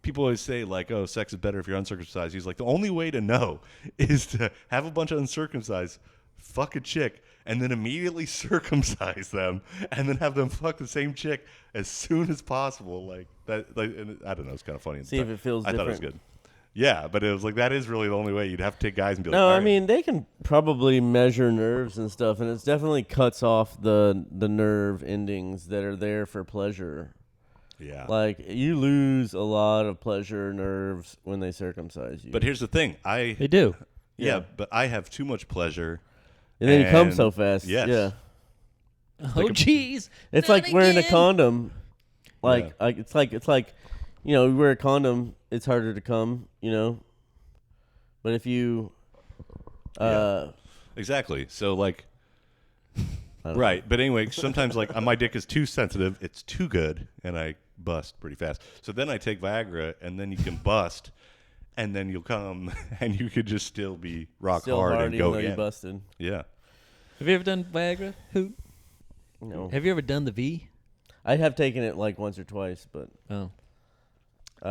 people always say, like, oh, sex is better if you're uncircumcised. He's like, the only way to know is to have a bunch of uncircumcised, fuck a chick, and then immediately circumcise them, and then have them fuck the same chick as soon as possible. Like, that, and I don't know, it's kind of funny. See if it feels I different. thought it was good. Yeah, but it was like, that is really the only way. You'd have to take guys and be like, No, all I right. mean they can probably measure nerves and stuff, and it definitely cuts off the nerve endings that are there for pleasure. Yeah. Like you lose a lot of pleasure nerves when they circumcise you. But here's the thing. They do. Yeah. But I have too much pleasure. and then you come and- so fast. yes. Yeah. Oh, jeez. It's Not like wearing a again. condom. Like, Yeah. it's like, you wear a condom, it's harder to come, But if you, Exactly. So, like, I don't right. But anyway, sometimes, like, my dick is too sensitive. It's too good. And I bust pretty fast. So then I take Viagra, and then you can bust. And then you'll come, and you could just still be rock still hard hard and even go though you again. busted. Yeah. Have you ever done Viagra? Who? No. Have you ever done the V? I have taken it like once or twice, but Oh.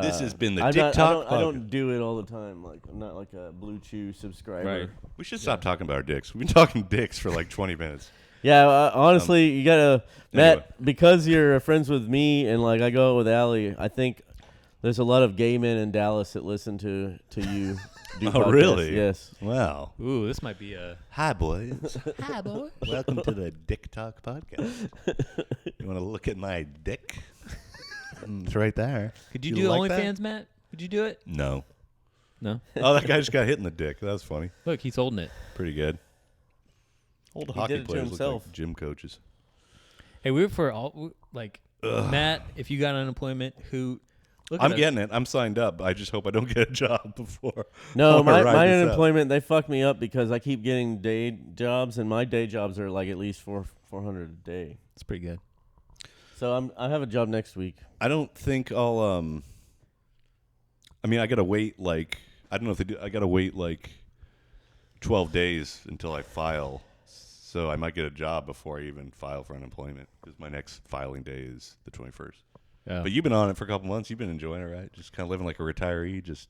This has been the I'm Dick not- Talk I podcast. don't do it all the time. Like I'm not like a Blue Chew subscriber. Right. We should stop talking about our dicks. We've been talking dicks for like 20 minutes. Yeah, honestly, you gotta Matt anyway. because you're friends with me and like I go out with Allie. I think there's a lot of gay men in Dallas that listen to you. Do Oh, podcasts. really? Yes. Wow. Ooh, this might be a. Hi, boys. Hi, boy. Welcome to the Dick Talk podcast. You want to look at my dick? It's right there. Could you You do like that? OnlyFans, Matt? Could you do it? No. No. Oh, that guy just got hit in the dick. That was funny. Look, he's holding it. Pretty good. Old He hockey did it to players look himself. like gym coaches. Hey, we were for all like Matt. If you got unemployment, who? Look I'm at getting it. I'm signed up. I just hope I don't get a job before. No, I my ride this out. unemployment they fuck me up because I keep getting day jobs and my day jobs are like at least 400 a day. It's pretty good. So I have a job next week. I don't think I'll. I mean, I gotta wait. Like, I don't know if they do. I gotta wait like 12 days until I file. So I might get a job before I even file for unemployment because my next filing day is the 21st. Yeah. But you've been on it for a couple months. You've been enjoying it, right? Just kind of living like a retiree, just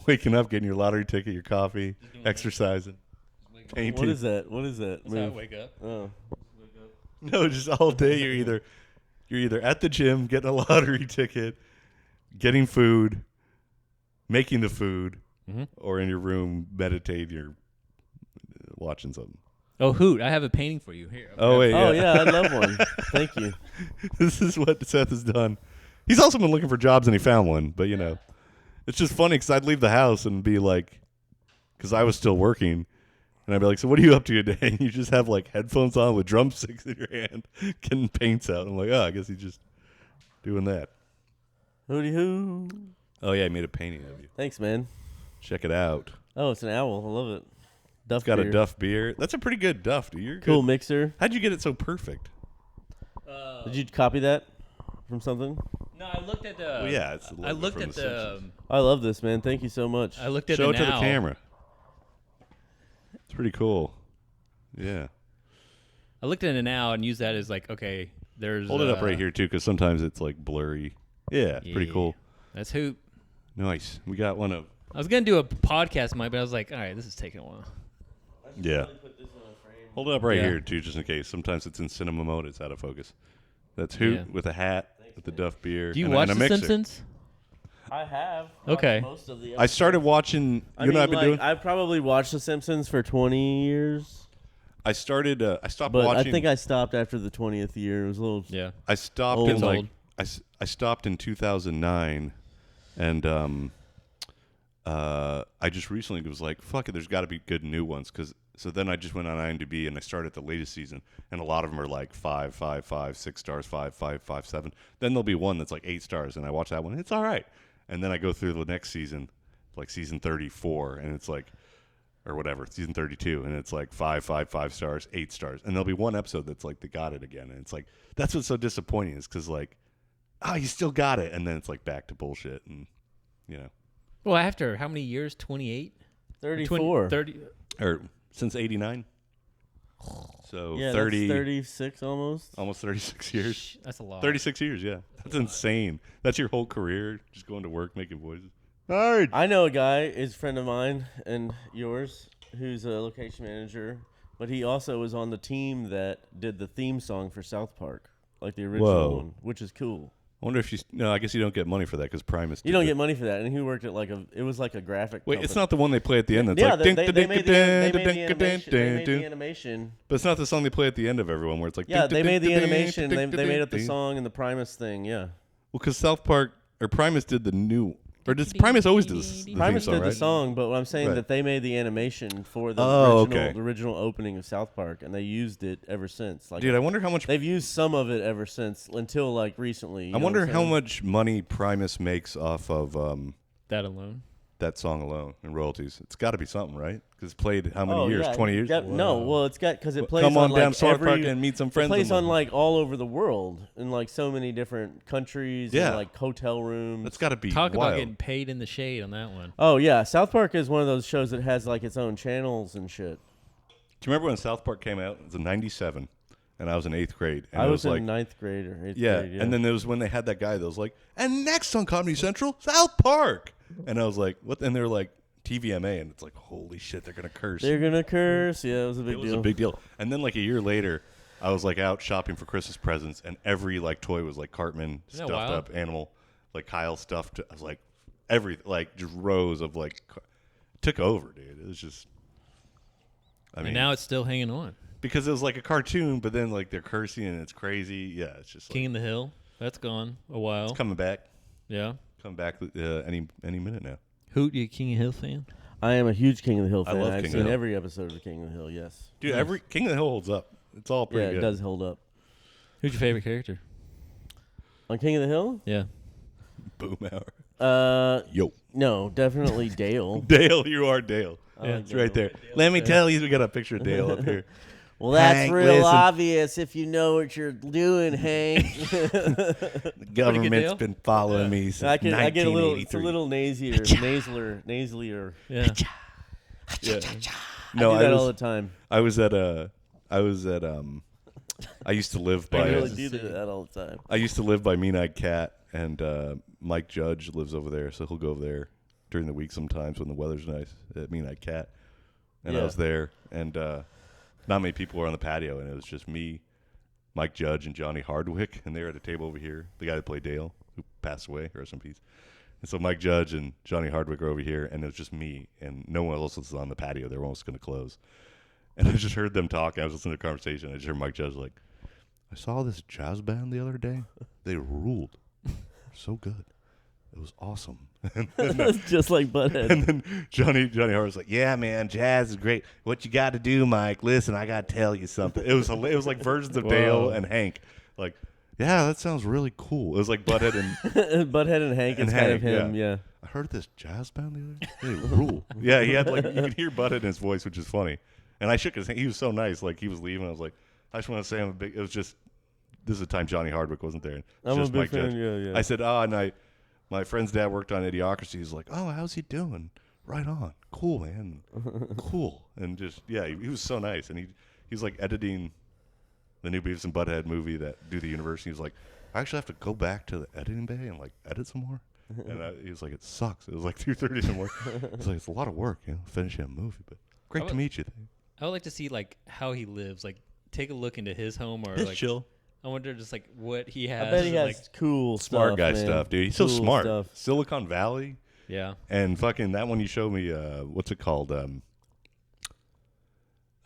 waking up, getting your lottery ticket, your coffee, exercising, painting. What is that? What is that? That's how I move? wake up. Oh. No, just all day you're either at the gym getting a lottery ticket, getting food, making the food, or in your room meditating or watching something. Oh, Hoot! I have a painting for you here. Oh wait, Oh yeah, I'd love one. Thank you. This is what Seth has done. He's also been looking for jobs and he found one, but it's just funny because I'd leave the house and be like, because I was still working, and I'd be like, so what are you up to today? And you just have like headphones on with drumsticks in your hand, getting paints out. I'm like, oh, I guess he's just doing that. Hooty hoo. Oh yeah, I made a painting of you. Thanks, man. Check it out. Oh, it's an owl. I love it. Duff It's got beer. a Duff beer. That's a pretty good Duff, dude. You're Cool good. mixer. How'd you get it so perfect? Did you copy that from something? No, I looked at the. Well, yeah, it's the I logo looked from at The Simpsons. I love this, man. Thank you so much. I looked at Show the it to the now. camera. It's pretty cool. Yeah. I looked at it now and used that as like, okay, there's. Hold it up right here too, because sometimes it's like blurry. Yeah, it's pretty cool. That's Hoot. Nice. We got one of. I was gonna do a podcast, Mike, but I was like, all right, this is taking a while. Yeah. Hold it up right Yeah. here too, just in case. Sometimes it's in cinema mode. It's out of focus. That's Hoot Yeah. with a hat, with the Duff beer, Do you and, watch and a The mixer. Simpsons? I have. Okay. Most of the I started watching. I You know what I've mean, been doing? I've probably watched The Simpsons for 20 years, I started. I stopped but watching. I think I stopped after the 20th year. It was a little. Yeah. I stopped Old. in like Old. I stopped in 2009, and I just recently was like, fuck it, there's got to be good new ones, so then I just went on IMDb and I started the latest season, and a lot of them are like 5, 5, 5, 6 stars, 5, 5, 5, 7. Then there'll be one that's like 8 stars, and I watch that one, it's all right, and then I go through the next season, like season 34, and it's like, or whatever, season 32, and it's like 5, 5, 5 stars, 8 stars, and there'll be one episode that's like they got it again, and it's like that's what's so disappointing is because like, you still got it, and then it's like back to bullshit, and you know, Well, after how many years? 28? 34. 30. or since '89, so Yeah, 30, that's 36 almost. almost 36 years. Shh, that's a lot. 36 years, yeah. That's insane. That's your whole career, just going to work, making voices. Hard. I know a guy, is a friend of mine and yours, who's a location manager, but he also was on the team that did the theme song for South Park, like the original Whoa. one, which is cool. I wonder if no, I guess you don't get money for that because Primus. You don't get money for that, and he worked at it was like a graphic. Wait, company. it's not the one they play at the end. That's Yeah, like they made the animation. But it's not the song they play at the end of everyone where it's like. Yeah, they made the animation. They made up the song and the Primus thing. Yeah, Well, because South Park or Primus did the new, or does Primus always does the Primus theme song, did right? the song, but what I'm saying Right. that they made the animation for the okay. original opening of South Park, and they used it ever since. Like, Dude, I wonder how much. they've used some of it ever since until like recently. I wonder how much money Primus makes off of That alone. that song alone in royalties. It's got to be something, right? Because it's played how many years? 20 years? No, well, it's got because it plays Come on on down like South every, Park and meet some friends. It plays of on mine. like all over the world in like so many different countries. Yeah. and, like hotel rooms. That's got to be Talk wild. about getting paid in the shade on that one. Oh yeah, South Park is one of those shows that has like its own channels and shit. Do you remember when South Park came out? It was in '97, and I was in 8th grade. And I it was in like, ninth grade or 8th yeah, grade. Yeah, and then there was when they had that guy that was like, and next on Comedy Central, South Park, and I was like, what? And they're like TVMA, and it's like, holy shit, they're gonna curse. they're gonna curse. Yeah, it was a big It was deal. a big deal. And then like a year later, I was like out shopping for Christmas presents, and every like toy was like Cartman Isn't that stuffed wild? up animal, like Kyle stuffed. I was like, every like just rows of like took over, dude. It was just. I mean, And now it's still hanging on. because it was like a cartoon, but then like they're cursing and it's crazy. Yeah, it's just like, King in the Hill. That's gone a while. it's coming back. Yeah. Come back any minute now. Hoot, you a King of the Hill fan? I am a huge King of the Hill I fan. love I've King of seen the Hill. every episode of King of the Hill. Yes. Dude, every King of the Hill holds up. It's all pretty Yeah, good. it does hold up. Who's your favorite character? On King of the Hill? Yeah. Boom hour. Yo. No, definitely Dale. Dale, you are Dale. I Yeah, like it's right Dale. there. Let me tell you, we got a picture of Dale up here. Well, that's Hank, real listen. obvious if you know what you're doing, Hank. The government's deal. been following me since I get a little, it's a 1983. little nasalier. Yeah. No, I do that was, all the time. I was at I used to live by I really to do see. that all the time. I used to live by Mean Eyed Cat, and Mike Judge lives over there, so he'll go over there during the week sometimes when the weather's nice at Mean Eyed Cat. And I Yeah. was there, and not many people were on the patio, and it was just me, Mike Judge, and Johnny Hardwick, and they were at a table over here. The guy that played Dale, who passed away, rest in peace. And so Mike Judge and Johnny Hardwick are over here, and it was just me, and no one else was on the patio. They were almost going to close. And I just heard them talking. I was listening to the conversation. I just heard Mike Judge like, I saw this jazz band the other day. They ruled. So good. It was awesome. And then, Just like Butthead. and then Johnny Hart was like, yeah, man, jazz is great. What you got to do, Mike? Listen, I got to tell you something. It was like versions of Dale and Hank. Like, yeah, that sounds really cool. It was like Butthead and Butthead and Hank And is kind of Hank, him, yeah. I heard this jazz band the other day. They rule. Yeah, he had like, you could hear Butthead in his voice, which is funny. And I shook his hand. He was so nice. Like, he was leaving. I was like, I just want to say I'm a big, it was just this is the time Johnny Hardwick wasn't there. I'm just a big Mike fan. Judge. Yeah. I said, and my friend's dad worked on Idiocracy. He's like, oh, how's he doing? Right on. Cool, man. Cool. And just, yeah, he was so nice. And he was like editing the new Beavis and Butthead movie that do the university. He was like, I actually have to go back to the editing bay and like edit some more. And he was like, it sucks. It was like 2:30 in the morning. It's like, it's a lot of work, finishing a movie. But great to meet you. I would like to see like how he lives. Like take a look into his home or It's like chill. I wonder just like what he has. I bet he has like, cool Smart stuff, guy man. stuff, dude. He's Cool so smart. stuff. Silicon Valley. yeah. And fucking that one you showed me, what's it called?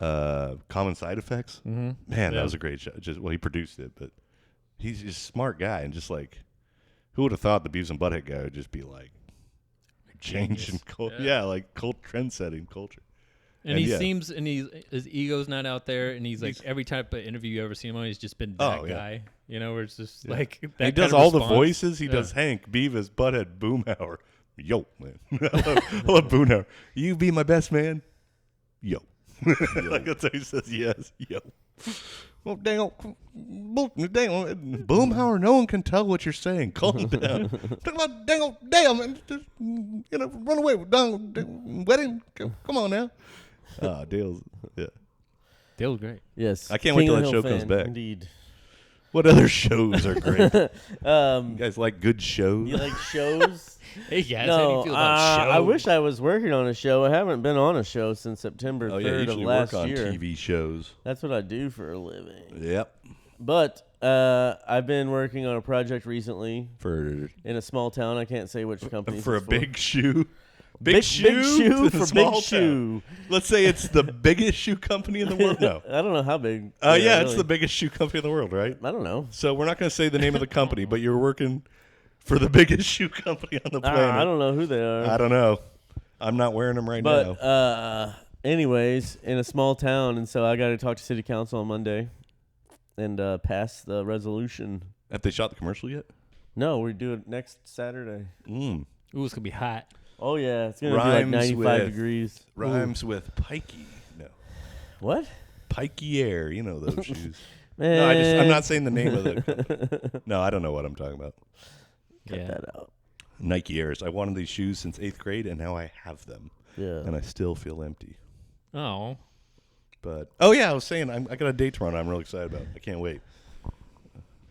Common Side Effects. Mm-hmm. Man, that was a great show. He produced it, but he's just a smart guy. And just like, who would have thought the Beavis and Butthead guy would just be like changing culture? Yeah, like trend setting culture. And he seems, and his ego's not out there, and he's like every type of interview you ever see him on, he's just been that guy, where it's just like that. He does kind of all the response. voices. He does Hank, Beavis, Butthead, Boomhauer. Yo, man, I love Boomhauer. You be my best man. Yo, like that's how he says yes. Yo. Well, dang, Boomhauer, no one can tell what you're saying. Calm down. Talk about damn, man. Just, run away. Wedding. Come on now. Dale's, Dale's great. Yes. I can't wait King till of that the show Hill comes fan, back. Indeed. What other shows are great? You guys like good shows? You like shows? Hey guys, how do No, you feel about shows? I wish I was working on a show. I haven't been on a show since September 3rd Oh, yeah, you of usually last work on year. TV shows. That's what I do for a living. Yep. But I've been working on a project recently For in a small town. I can't say which company. a it's big shoe. Big shoe in a for small big shoe. town. Let's say it's the biggest shoe company in the world. No. I don't know how big. Yeah, it's really. the biggest shoe company in the world, right? I don't know. So we're not going to say the name of the company, but you're working for the biggest shoe company on the planet. I don't know who they are. I don't know. I'm not wearing them right now. But anyways, in a small town, and so I got to talk to city council on Monday and pass the resolution. Have they shot the commercial yet? No, we do it next Saturday. Ooh, it's gonna be hot. Oh yeah, it's gonna be like 95 degrees. Rhymes with pikey. No. What? Pikey Air. You know those shoes. Man. No, I'm not saying the name of the company. No, I don't know what I'm talking about. Cut that out. Nike Airs. I wanted these shoes since 8th grade, and now I have them. Yeah. And I still feel empty. Oh, But, I was saying, I got a date tomorrow I'm really excited about. I can't wait.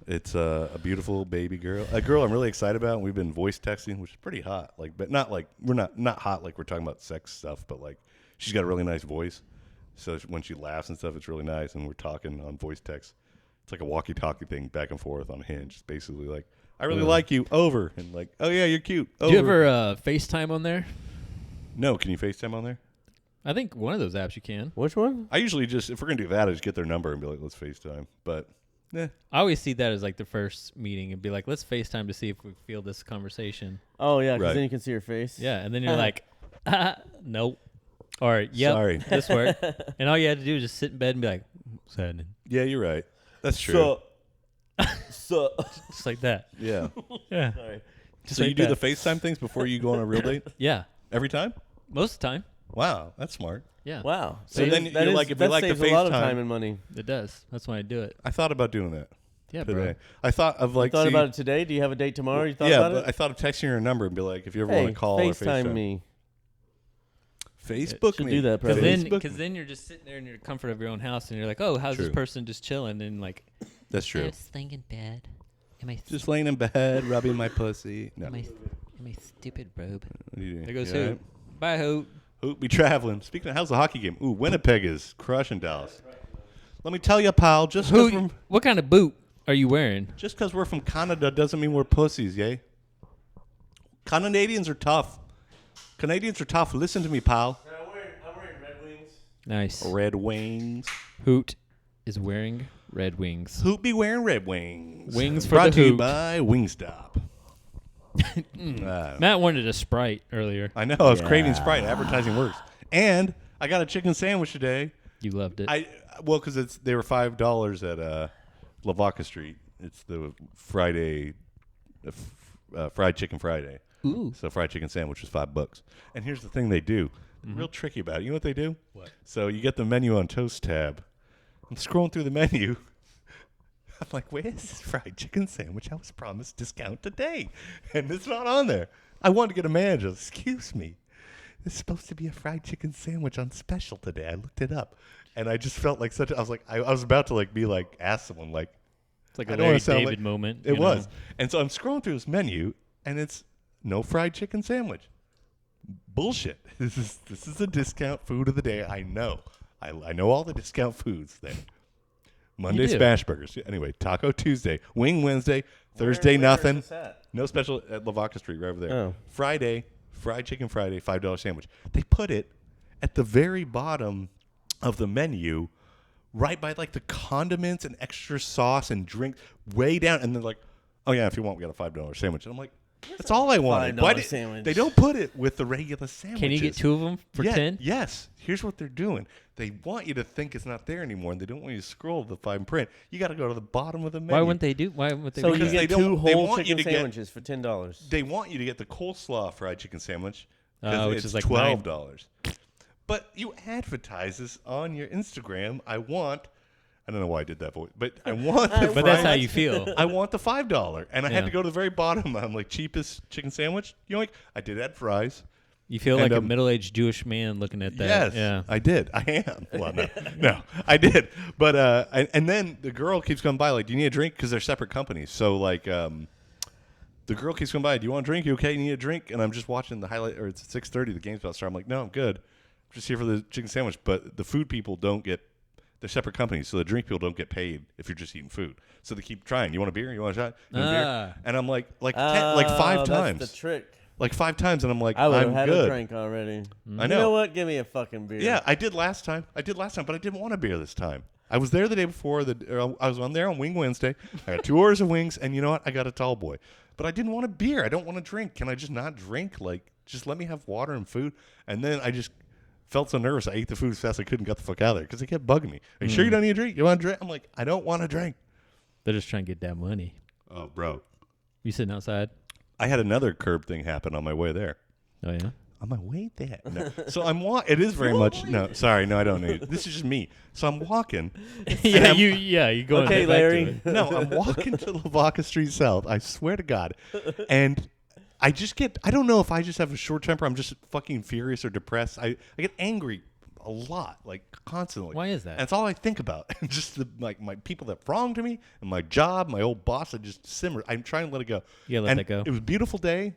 It's a beautiful baby girl. A girl I'm really excited about, and we've been voice texting, which is pretty hot. Like, but not like, we're not hot like we're talking about sex stuff, but like, she's got a really nice voice. So when she laughs and stuff, it's really nice, and we're talking on voice text. It's like a walkie-talkie thing back and forth on Hinge. It's basically like, I really like you, over. And like, oh yeah, you're cute, over. do you ever FaceTime on there? No, can you FaceTime on there? I think one of those apps you can. Which one? I usually just, if we're going to do that, I just get their number and be like, let's FaceTime. But, I always see that as like the first meeting and be like, let's FaceTime to see if we feel this conversation. Oh yeah, because Right. then you can see her face. Yeah, and then you're like, nope. Or, yep, Sorry. this worked. And all you had to do is just sit in bed and be like, what's happening? Yeah, you're right. That's true. So. Just like that. Yeah. Yeah. Sorry. Just So like you do that. the FaceTime things before you go on a real date? Yeah. Every time? Most of the time. Wow, that's smart. Yeah. Wow. So then that you're like, if we that like the saves a lot of FaceTime- time and money. It does. That's why I do it. I thought about doing that Yeah, today. bro. I thought of like, Thought see- about it today. Do you have a date tomorrow? You thought yeah, about but it? I thought of texting her number and be like, if you ever Hey, want to call or FaceTime me. Facebook Should me. do that, Because probably. then, then you're just sitting there in your comfort of your own house and you're like, oh, how's this True. person just chilling? And like, That's true. I'm just laying in bed in my, Just laying in bed, rubbing my pussy. No. in my stupid robe. What are you doing? there goes You all Hoot. Bye, Hoot. Hoot be traveling. Speaking of, how's the hockey game? Ooh, Winnipeg is crushing Dallas. Let me tell you, pal, just because Hoot, what kind of boot are you wearing? we're from Canada doesn't mean we're pussies, yay? Canadians are tough. Canadians are tough. Listen to me, pal. I'm wearing Red Wings. Nice. Red Wings. Hoot is wearing Red Wings. Hoot be wearing Red Wings. Wings for Brought the to you Hoot. by Wingstop. Matt wanted a Sprite earlier. I know. I was craving Sprite. Advertising works. And I got a chicken sandwich today. You loved it. Because they were $5 at Lavaca Street. It's the Friday, fried chicken Friday. Ooh. So fried chicken sandwich was $5. And here's the thing they do. Real tricky about it. You know what they do? What? So you get the menu on Toast tab. I'm scrolling through the menu. I'm like, where's this fried chicken sandwich? I was promised discount today, and it's not on there. I wanted to get a manager. Excuse me. There's supposed to be a fried chicken sandwich on special today. I looked it up, and I just felt like I was like, I was about to like be like, ask someone like, It's like a I don't Larry wanna sound David like- moment. it you was. know? And so I'm scrolling through this menu, and it's no fried chicken sandwich. Bullshit. This is a discount food of the day. I know. I know all the discount foods there. Monday do. smash burgers. Anyway, Taco Tuesday, Wing Wednesday, Thursday Where is nothing. this at? No special at Lavaca Street, right over there. Oh. Friday, fried chicken Friday, $5 sandwich. They put it at the very bottom of the menu, right by like the condiments and extra sauce and drink, way down. And they're like, oh yeah, if you want, we got a $5 sandwich. And I'm like, that's all I wanted. $5 sandwich. They don't put it with the regular sandwiches? Can you get 2 of them for 10? Yes. Here's what they're doing. They want you to think it's not there anymore, and they don't want you to scroll the fine print. You got to go to the bottom of the menu. Why wouldn't they do? Why would they? So do you Because that? they get don't- 2 they whole want you chicken to get- sandwiches for $10. They want you to get the coleslaw fried chicken sandwich. 'Cause Which it's is like $12. But you advertise this on your Instagram. I don't know why I did that voice, but I want the But that's how fried- you feel. I want the $5. And I had Yeah. to go to the very bottom. I'm like, cheapest chicken sandwich. You know, like, I did add fries. You feel And, like a middle-aged Jewish man looking at that. Yes, Yeah. I did. I am. Well, no, I did. But and then the girl keeps coming by like, do you need a drink? Because they're separate companies. So like, the girl keeps coming by. Do you want a drink? You okay? You need a drink? And I'm just watching the highlight. Or it's 6:30. The game's about to start. I'm like, no, I'm good. I'm just here for the chicken sandwich. But the food people don't get. They're separate companies, so the drink people don't get paid if you're just eating food. So they keep trying. You want a beer? You want a shot? You want a beer? And I'm like 5 times. That's the trick. Like 5 times, and I'm like, I would have I'm had good. a drink already. I You know. know what? Give me a fucking beer. Yeah, I did last time. But I didn't want a beer this time. I was there the day before. I was on there on Wing Wednesday. I got 2 orders of wings, and you know what? I got a tall boy. But I didn't want a beer. I don't want to drink. Can I just not drink? Like, just let me have water and food. And then I just felt so nervous. I ate the food as fast as I could and got the fuck out of there because they kept bugging me. Are you sure you don't need a drink? You want a drink? I'm like, I don't want a drink. They're just trying to get that money. Oh, bro. You sitting outside? I had another curb thing happen on my way there. Oh yeah. On my way there. No. So I'm walking. It is very much. No, sorry. No, I don't need it. This is just me. So I'm walking. yeah. You go. Okay, Larry. No, I'm walking to Lavaca Street South. I swear to God. And I don't know if I just have a short temper. I'm just fucking furious or depressed. I get angry a lot, like constantly. Why is that? And it's all I think about. Just my people that wronged me and my job, my old boss. I just simmer. I'm trying to let it go. You gotta let And that go. It was a beautiful day.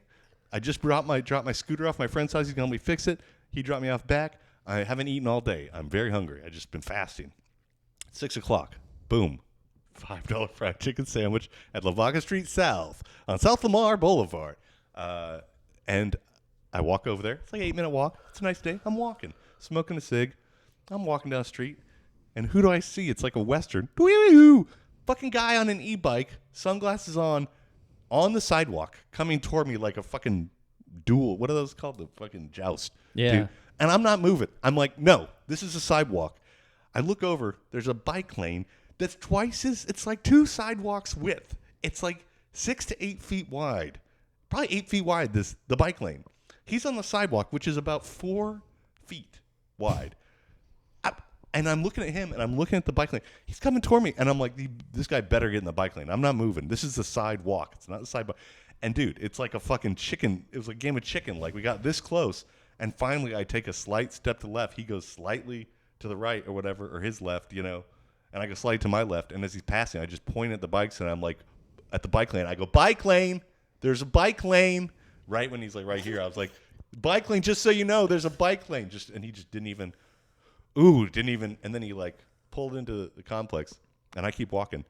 I just dropped my scooter off my friend's house. He's gonna help me fix it. He dropped me off back. I haven't eaten all day. I'm very hungry. I just been fasting. 6 o'clock. Boom. $5 fried chicken sandwich at Lavaca Street South on South Lamar Boulevard. And I walk over there. It's like an 8-minute walk. It's a nice day. I'm walking, smoking a cig. I'm walking down the street, and who do I see? It's like a Western. Fucking guy on an e-bike, sunglasses on the sidewalk, coming toward me like a fucking duel. What are those called? The fucking joust. Yeah. Dude. And I'm not moving. I'm like, no, this is a sidewalk. I look over. There's a bike lane that's it's like 2 sidewalks width. It's like 6 to 8 feet wide. Probably 8 feet wide, the bike lane. He's on the sidewalk, which is about 4 feet wide. And I'm looking at him, and I'm looking at the bike lane. He's coming toward me, and I'm like, this guy better get in the bike lane. I'm not moving. This is the sidewalk. It's not the sidewalk. And, dude, it's like a fucking chicken. It was like a game of chicken. Like, we got this close, and finally I take a slight step to the left. He goes slightly to the right or whatever, or his left, you know, and I go slightly to my left. And as he's passing, I just point at the bikes, and I'm like, at the bike lane. I go, bike lane. There's a bike lane. Right when he's like right here, I was like, bike lane, just so you know, there's a bike lane. And he just didn't even, and then he like pulled into the complex, and I keep walking.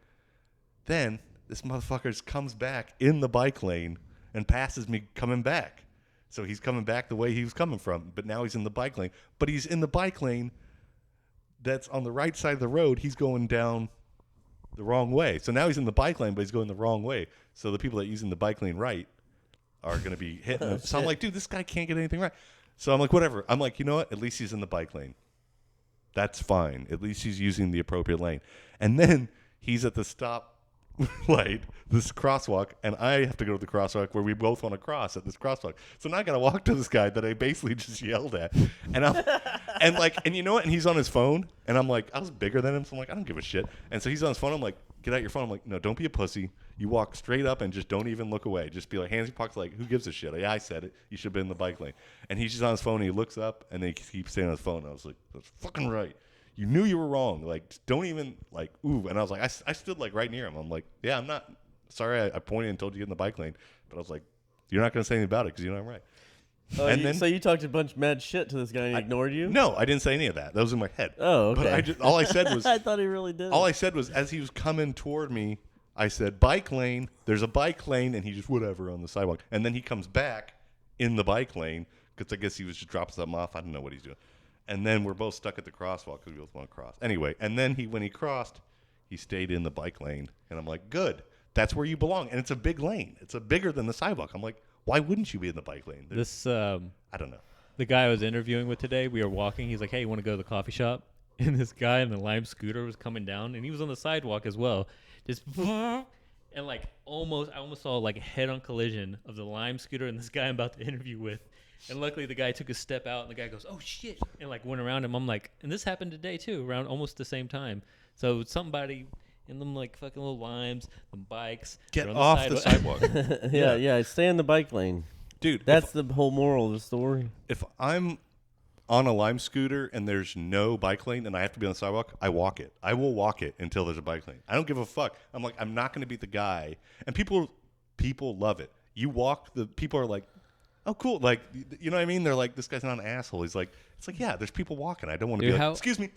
Then this motherfucker comes back in the bike lane and passes me coming back. So he's coming back the way he was coming from, but now he's in the bike lane. But he's in the bike lane that's on the right side of the road. He's going down the wrong way. So now he's in the bike lane, but he's going the wrong way. So the people that are using the bike lane right are going to be hitting him. So I'm like, dude, this guy can't get anything right. So I'm like, whatever. I'm like, you know what? At least he's in the bike lane. That's fine. At least he's using the appropriate lane. And then he's at the stop light, this crosswalk, and I have to go to the crosswalk where we both want to cross at this crosswalk. So now I got to walk to this guy that I basically just yelled at. And you know what? And he's on his phone, and I'm like, I was bigger than him, so I'm like, I don't give a shit. And so he's on his phone. I'm like, get out your phone. I'm like, no, don't be a pussy. You walk straight up and just don't even look away. Just be like, hands in your pockets, like, who gives a shit? Like, yeah, I said it. You should have been in the bike lane. And he's just on his phone, and he looks up, and then he keeps staying on his phone. I was like, that's fucking right. You knew you were wrong. Like, don't even, like, ooh. And I was like, I stood, like, right near him. I'm like, yeah, I'm not. Sorry, I pointed and told you to get in the bike lane. But I was like, you're not going to say anything about it because you know I'm right. So you talked a bunch of mad shit to this guy and he ignored you? No, I didn't say any of that. That was in my head. Oh, okay. But all I said was, I thought he really did. all I said was, as he was coming toward me, I said, bike lane. There's a bike lane, and he just whatever on the sidewalk. And then he comes back in the bike lane because I guess he was just dropping something off. I don't know what he's doing. And then we're both stuck at the crosswalk because we both want to cross. Anyway, and then when he crossed, he stayed in the bike lane, and I'm like, good. That's where you belong, and it's a big lane. It's bigger than the sidewalk. I'm like, why wouldn't you be in the bike lane? I don't know. The guy I was interviewing with today, we were walking. He's like, hey, you want to go to the coffee shop? And this guy in the Lime scooter was coming down, and he was on the sidewalk as well. Just and like I almost saw like a head-on collision of the Lime scooter and this guy I'm about to interview with. And luckily the guy took a step out, and the guy goes, oh shit, and like went around him. I'm like, and this happened today too, around almost the same time. So somebody in them like fucking little limes, them bikes. Get off the sidewalk. yeah. Stay in the bike lane. Dude, That's the whole moral of the story. if I'm on a Lime scooter and there's no bike lane and I have to be on the sidewalk, I walk it. I will walk it until there's a bike lane. I don't give a fuck. I'm like, I'm not going to be the guy. And people love it. You walk, the people are like, oh, cool. Like, you know what I mean? They're like, this guy's not an asshole. He's like, it's like, yeah, there's people walking. I don't want to be like, excuse me.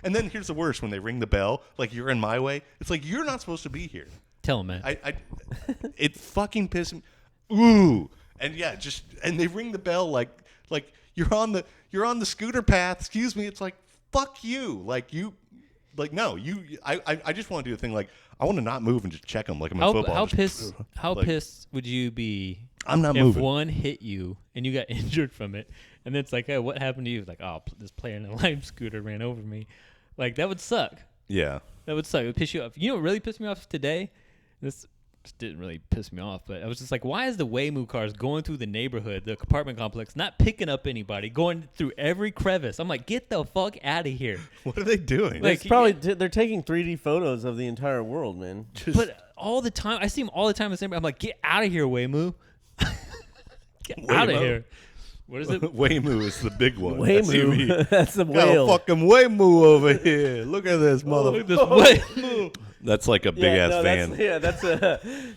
And then here's the worst, when they ring the bell, like you're in my way. It's like, you're not supposed to be here. Tell him, man. It fucking pisses me. Ooh. And yeah, and they ring the bell like you're on the scooter path. Excuse me. It's like, fuck you. No. I just want to do a thing like I want to not move and just check them like I'm in football. How pissed would you be? I'm not if moving. one hit you and you got injured from it, and it's like, hey, what happened to you? Like, oh, this player in a Lime scooter ran over me. Like that would suck. Yeah. That would suck. It would piss you off. You know what really pissed me off today? This didn't really piss me off, but I was just like, why is the Waymo cars going through the neighborhood, the apartment complex, not picking up anybody, going through every crevice? I'm like, get the fuck out of here. What are they doing? Like, it's probably they're taking 3D photos of the entire world, man. But all the time, I see them all the time. I'm like, get out of here, Waymo. Get out of here. What is it? Waymo is the big one. Waymo. That's the Got whale. a fucking Waymo over here. Look at this motherfucker. Waymo. That's like a big ass van.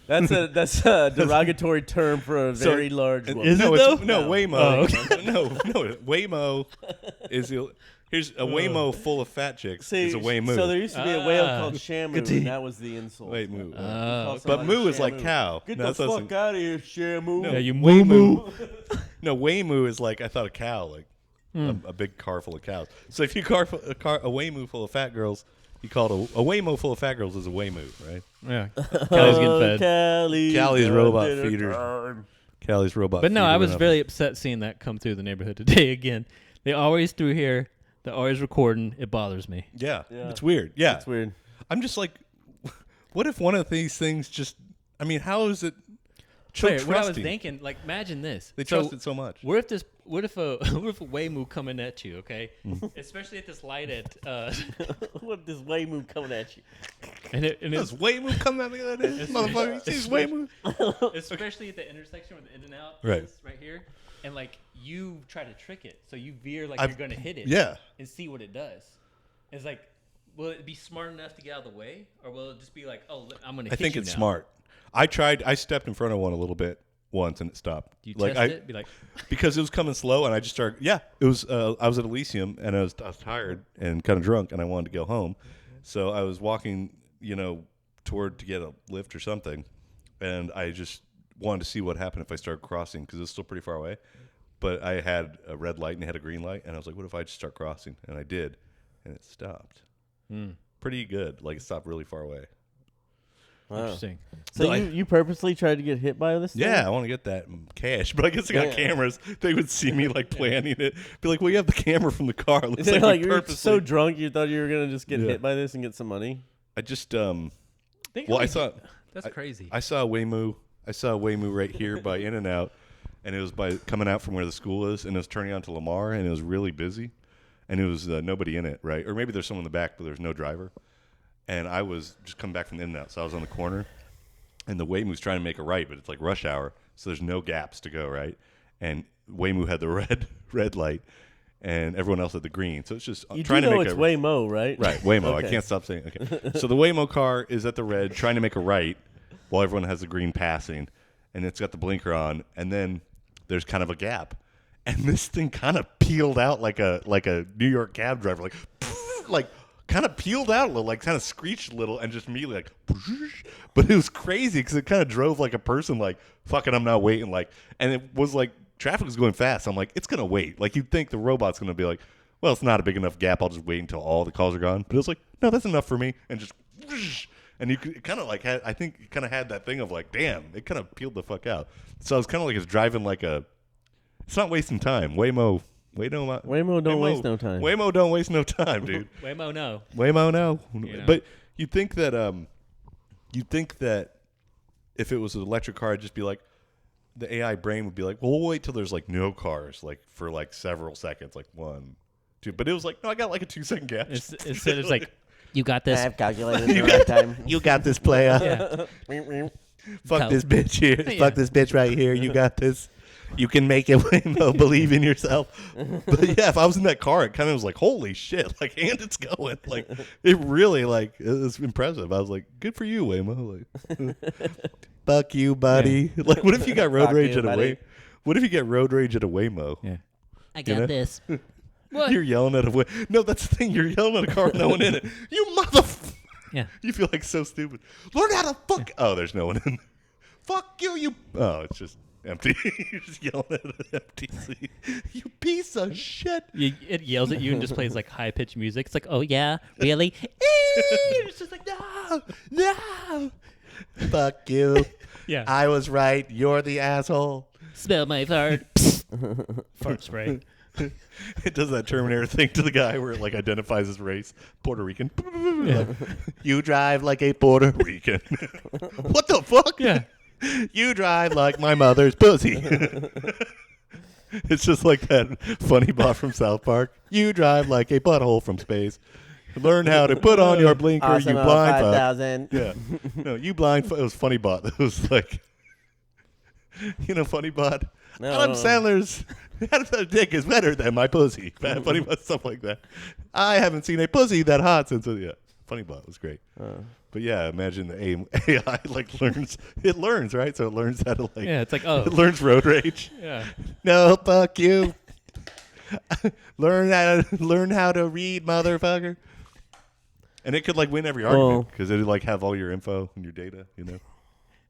That's a derogatory term for a very large one. Is it though? No, Waymo. Oh, okay. No, Waymo is here's a Waymo full of fat chicks. See, is a Waymo. So there used to be a whale called Shamu, and that was the insult. Waymo. But moo is like cow. Get No, the fuck out of here, Shamu. No, Yeah, you Waymo. No, Waymo is like, I thought a cow, like a big car full of cows. So if you a Waymo full of fat girls, you call it a Waymo full of fat girls is a Waymo, right? Yeah. Callie's getting fed. Callie's robot feeder. Callie's robot. But no, feeder I was went up. really upset seeing that come through the neighborhood today again. They always through here. They're always recording. It bothers me. Yeah, it's weird. Yeah, It's weird. I'm just like, what if one of these things just? I mean, how is it? So Wait, what I was trusting? thinking, like, imagine this. They trust it so much. What if a Waymo coming at you? Okay, especially at this light at. What this Waymo coming at you? And Does it's Waymo come at me like that? Motherfucker, you see this Waymo? especially at the intersection where the in and out Right. is right here, and like you try to trick it, so you veer like I've- you're gonna hit it. Yeah. And see what it does. It's like, will it be smart enough to get out of the way, or will it just be like, oh, I'm gonna? I hit think you it's now. smart. I stepped in front of one a little bit once and it stopped. Do you like test it? Be like, because it was coming slow and I just started. Yeah, it was. I was at Elysium and I was tired and kind of drunk and I wanted to go home, so I was walking, toward to get a lift or something, and I just wanted to see what happened if I started crossing because it was still pretty far away. But I had a red light and it had a green light, and I was like, what if I just start crossing? And I did, and it stopped. Pretty good. Like it stopped really far away. Wow. interesting. So you purposely tried to get hit by this thing? Yeah, I want to get that cash, but I guess they got cameras. They would see me like planning it. Be like, well, you have the camera from the car. It looks like you were so drunk you thought you were gonna just get Yeah. hit by this and get some money. I just Think well, how I we- saw That's crazy. I saw a Waymo. I saw a Waymo right here by In and Out, and it was by coming out from where the school is, and it was turning onto Lamar, and it was really busy, and it was nobody in it, right? Or maybe there's someone in the back, but there's no driver. and I was just coming back from the In-N-Out, so I was on the corner, and the Waymo's trying to make a right, but it's like rush hour, so there's no gaps to go, right? And Waymo had the red light, and everyone else had the green. So it's just trying to make it's Waymo, right? Right, Waymo. Okay. I can't stop saying. Okay, so the Waymo car is at the red, trying to make a right, while everyone has the green passing, and it's got the blinker on, and then there's kind of a gap, and this thing kind of peeled out like a New York cab driver, like kind of peeled out a little, like kind of screeched a little, and just immediately like, but it was crazy because it kind of drove like a person, like fucking, I'm not waiting, like, and it was like traffic was going fast. I'm like, it's gonna wait. Like you'd think the robot's gonna be like, well, it's not a big enough gap. I'll just wait until all the calls are gone. But it was like, no, that's enough for me, and just. And you kind of like had, I think you kind of had that thing of like, damn, it kind of peeled the fuck out. So I was kind of like, it's driving like it's not wasting time. Waymo don't waste no time. Waymo don't waste no time, dude. Waymo, no. Waymo, no. You know? But you'd think that if it was an electric car, it'd just be like, the AI brain would be like, well, we'll wait till there's like no cars, like for like several seconds, like 1, 2. But it was like, no, I got like a 2-second gap. Instead, it's like, you got this. I have calculated the right time. You got this, player. Yeah. Fuck this bitch here. Yeah. Fuck this bitch right here. You got this. You can make it, Waymo. Believe in yourself. But yeah, if I was in that car, it kind of was like, holy shit. Like, and it's going. Like, it really, like, it was impressive. I was like, good for you, Waymo. Like, fuck you, buddy. Yeah. Like, what if you got road rage at a Waymo? What if you get road rage at a Waymo? Yeah. I got this. What? You're yelling at a Waymo. No, that's the thing. You're yelling at a car with no one in it. You motherfucker. Yeah. You feel like so stupid. Learn how to fuck. Oh, there's no one in. Fuck you, you. Oh, it's just empty. You're just yelling at an empty seat. You piece of shit. It yells at you and just plays like high pitched music. It's like, oh yeah, really? It's just like, no, no. Fuck you. Yeah. I was right. You're the asshole. Smell my fart. Fart spray. It does that Terminator thing to the guy where it like identifies his race, Puerto Rican. Yeah. Like, you drive like a Puerto Rican. What the fuck? Yeah. You drive like my mother's pussy. It's just like that funny bot from South Park. You drive like a butthole from space. Learn how to put on your blinker, Awesome, you blind fuck. 5,000. Yeah. No, you blind fuck. It was funny bot. It was like, funny bot. No. Adam Sandler's dick is better than my pussy. Funny bot, stuff like that. I haven't seen a pussy that hot since. Yeah. Funny bot was great. But yeah, imagine the AI like learns. It learns, right? So it learns how to like. Yeah, it's like, oh. It learns road rage. Yeah. No, fuck you. learn how to read, motherfucker. And it could like win every argument because it'd like have all your info and your data,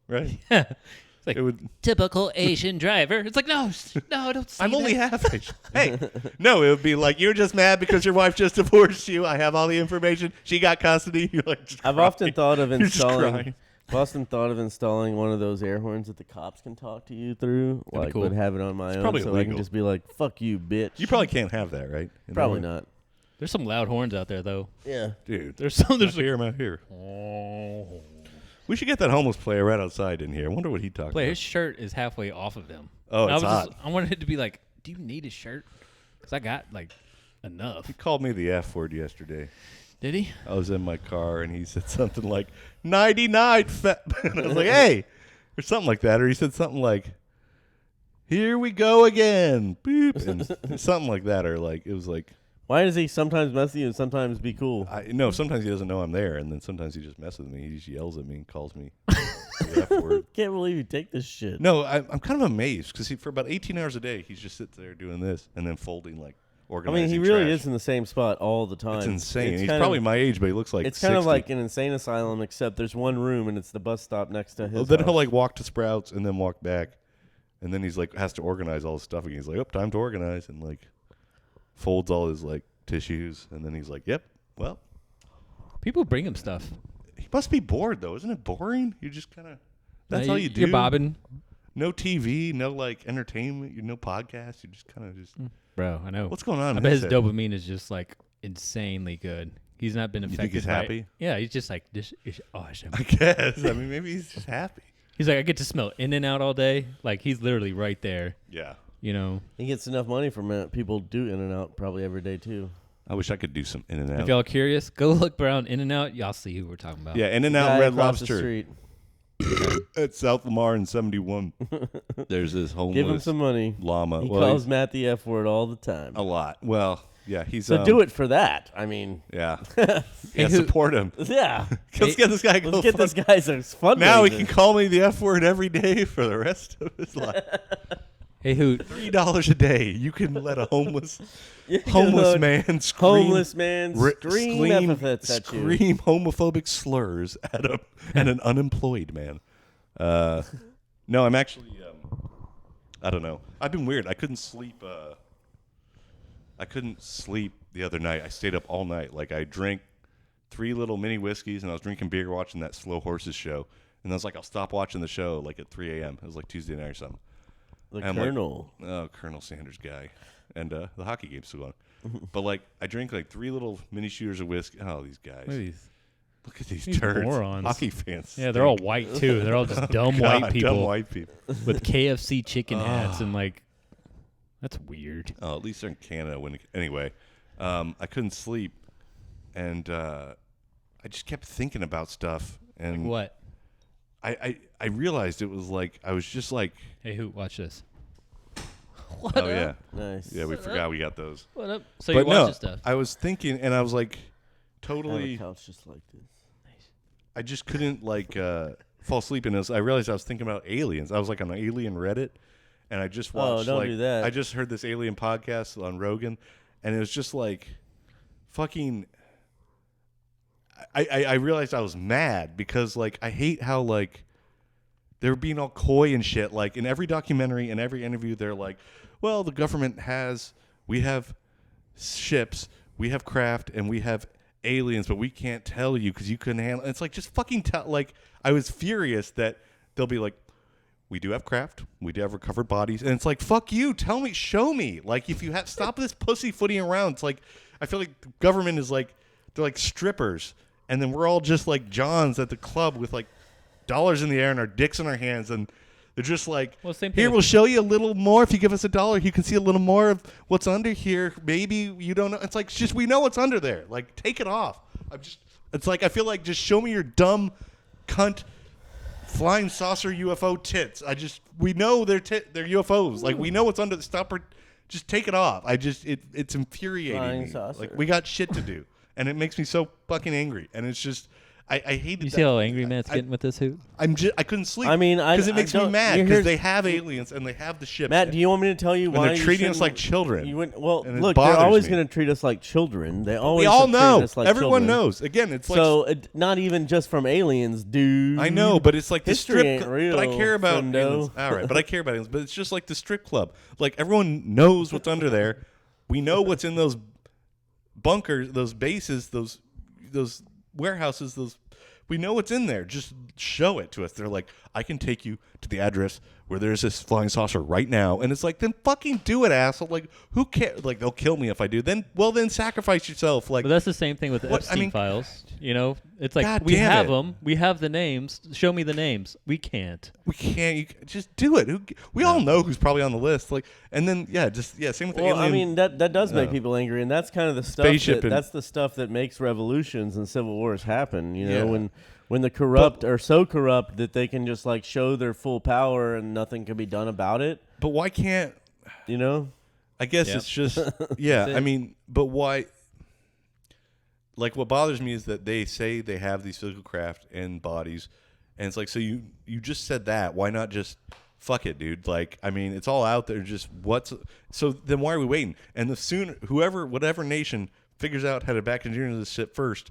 right? Yeah. It's like, It would. typical Asian driver. It's like, no, don't say I'm only that. half Asian. Hey, no, it would be like you're just mad because your wife just divorced you. I have all the information. She got custody. You're like, just I've crying. often thought of You're just installing. crying. I've often thought of installing one of those air horns that the cops can talk to you through. be Like, cool. would have it on my own, probably so I illegal. can just be like, "Fuck you, bitch." You probably can't have that, right? Probably not. There's some loud horns out there, though. Yeah. Dude. There's some. There's There's hear him out here. We should get that homeless player right outside in here. I wonder what he talks His about. shirt is halfway off of him. Oh, I it's hot. I wanted it to be like, do you need a shirt? Because I got like enough. He called me the F word yesterday. Did he? I was in my car and he said something like 99 fat. And I was like, hey, or something like that. Or he said something like, here we go again. Boop. And something like that. Or like, it was like, Why does he sometimes mess with you and sometimes be cool? no, sometimes he doesn't know I'm there. And then sometimes he just messes with me. He just yells at me and calls me the F word. Can't believe you take this shit. No, I'm kind of amazed because for about 18 hours a day, he's just sitting there doing this and then folding like I organizing mean, he really trash. is in the same spot all the time. It's insane. He's kind probably of, my age, but he looks like It's kind of 60. like an insane asylum, except there's one room and it's the bus stop next to his. Then house. he'll like walk to Sprouts and then walk back, and then he's like has to organize all his stuff again. He's like, "Oh, time to organize," and like folds all his like tissues, and then he's like, "Yep, well, People bring him stuff. he must be bored though, isn't it boring? You just kind of that's all you do. You're bobbing. No TV, no like entertainment, no podcast. You just kind of just Bro, I know. what's going on? I in bet his his head? dopamine is just like insanely good. He's not been You affected think he's by happy? Yeah, he's just like, this is awesome. I guess. I mean, maybe he's just happy. He's like, I get to smell In-N-Out all day. Like, he's literally right there, Yeah. you know. He gets enough money from it. People do In-N-Out probably every day too. I wish I could do some In and If Out. y'all curious, go look around In and Out. Y'all see who we're talking about. Yeah, In and Guy Out Red across the Lobster street. at South Lamar and 71. There's this homeless Give him some money. llama. He Well, calls he's Matt the F word all the time. a lot. Well, yeah, he's So do it for that. I mean, Yeah, Hey, yeah, who- support him. yeah. Let's get this guy. Let's get this guy some fun. Now he can call me the F word every day for the rest of his life. Hey, who? $3 a day. You can let a homeless Look, man scream. homeless man scream epithets at you. Scream homophobic slurs at an unemployed man. No, I'm actually. I don't know. I've been weird. I couldn't sleep. I couldn't sleep the other night. I stayed up all night. Like I drank 3 little mini whiskeys, and I was drinking beer, watching that Slow Horses show. And I was like, I'll stop watching the show like at 3 a.m. It was like Tuesday night or something. The I'm Colonel. Like, oh, Colonel Sanders guy. And the hockey game's still on. But like, I drank like 3 little mini shooters of whiskey. Oh, these guys. Look at these turds. morons. Hockey fans. Yeah, they're all white too. They're all just dumb God, white people Dumb white people. with KFC chicken hats and like. That's weird. Oh, at least they're in Canada. Anyway, I couldn't sleep, and I just kept thinking about stuff. And Like what? I realized it was like I was just like, Hey, who? Watch this. oh yeah, Nice. yeah, we forgot we got those. What up? So But you're watching no, stuff. I was thinking, and I was like, I have a totally. couch just like this. I just couldn't like fall asleep, and I realized I was thinking about aliens. I was like on alien Reddit, and I just watched. don't like, do that. I just heard this alien podcast on Rogan, and it was just like, fucking. I realized I was mad because like I hate how like they were being all coy and shit. Like in every documentary and every interview, they're like, "Well, the government we have ships, we have craft, and we have aliens, but we can't tell you because you couldn't handle." It's like just fucking tell. Like I was furious that they'll be like, "We do have craft, we do have recovered bodies," and it's like, "Fuck you, tell me, show me." Like if you have stop this pussyfooting around. It's like I feel like the government is like they're like strippers. And then we're all just like Johns at the club with like dollars in the air and our dicks in our hands. And they're just like, Well, same thing here, with- we'll show you a little more. If you give us $1, you can see a little more of what's under here. Maybe you don't know. It's like, just we know what's under there. Like, take it off. It's like, I feel like just show me your dumb cunt flying saucer UFO tits. We know they're UFOs. Like, we know what's under the stopper. Just take it off. It's infuriating Flying me. saucer. Like, we got shit to do. And it makes me so fucking angry. And it's just, I hate it. You see how angry Matt's getting with this hoot? I couldn't sleep. I mean, because it makes me mad because here's- they have aliens and they have the ships. Matt, do you want me to tell you and why they're you treating us shouldn't- like children. Well, And it look, they're bothers always me. going to treat us like children. They always We all have treated know. us like Everyone children. knows. Again, it's like So not even just from aliens, dude. I know, but it's like the History strip. ain't real, But I care about friendo. aliens. All right, but I care about aliens. But it's just like the strip club. Like everyone knows what's under there. We know what's in those bunkers, those bases, those warehouses, we know what's in there. Just show it to us. They're like, I can take you to the address where there's this flying saucer right now. And it's like, then fucking do it, asshole. Like, who cares? Like, they'll kill me if I do. Then sacrifice yourself. Like, But that's the same thing with the What- I Epstein mean- files. You know, it's like God we damn have it. them. We have the names. Show me the names. We can't. we can't. Just do it. We all know who's probably on the list. Like, and then same with the Well, alien. I mean that does make people angry, and that's kind of the stuff. Spaceship and- That's the stuff that makes revolutions and civil wars happen. You know, Yeah. when the corrupt are so corrupt that they can just like show their full power and nothing can be done about it. but why can't? You know, I guess Yeah. it's just yeah. That's it. I mean, but why? Like, what bothers me is that they say they have these physical craft and bodies, and it's like, so you just said that. Why not just fuck it, dude? Like, I mean, it's all out there. Just so then why are we waiting? And the sooner whatever nation figures out how to back engineer this shit first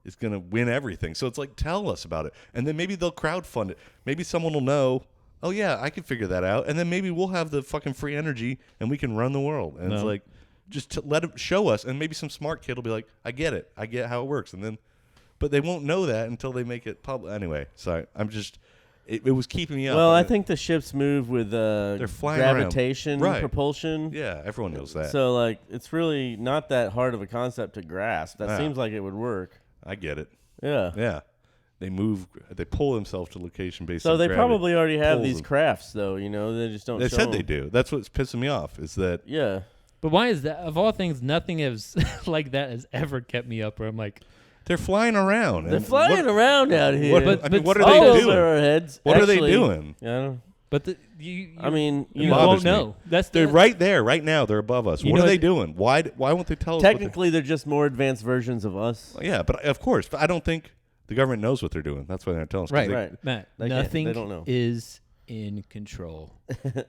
is gonna win everything. So it's like, tell us about it, and then maybe they'll crowdfund it. Maybe someone will know. Oh yeah, I can figure that out, and then maybe we'll have the fucking free energy and we can run the world. And it's No. like, just to let them show us, and maybe some smart kid will be like, I get it, I get how it works, and then, but they won't know that until they make it public. Anyway, sorry, it was keeping me up. well, I And think the ships move with They're flying around. gravitation Right. propulsion. yeah, everyone knows that. So like, it's really not that hard of a concept to grasp. That Yeah. seems like it would work. I get it. Yeah. Yeah, they pull themselves to location based. So on they gravity. probably already have pulls these them. crafts, though. You know, they just don't. They show said they them. do. That's what's pissing me off. Is that Yeah. But why is that? Of all things, nothing has like that has ever kept me up. Where I'm like, They're flying around. They're and flying around out here. what are all they over doing? our heads. What are they Actually, doing? Yeah. but I mean, you bothers won't me. know. They're right there, right now. They're above us. You What know are they what- doing? Why won't they tell us? What technically, they're just more advanced versions of us. yeah, but of course. But I don't think the government knows what they're doing. That's why they're not telling us. 'cause Right, they- Right. Matt. They can't- Nothing they don't know. is in control.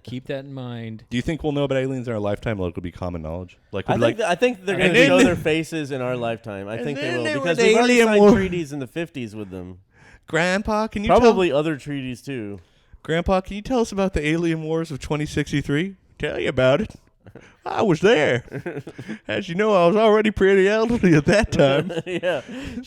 Keep that in mind. Do you think we'll know about aliens in our lifetime? Like, it'll be common knowledge. Like, I we'll be think, I think they're going And to then- show their faces in our lifetime. I think they then will. there Because was we've already alien signed war. treaties in the 50s with them. Grandpa, can you Probably other treaties, too. Grandpa, can you tell us about the alien wars of 2063? Tell you about it. I was there. As you know, I was already pretty elderly at that time. Yeah.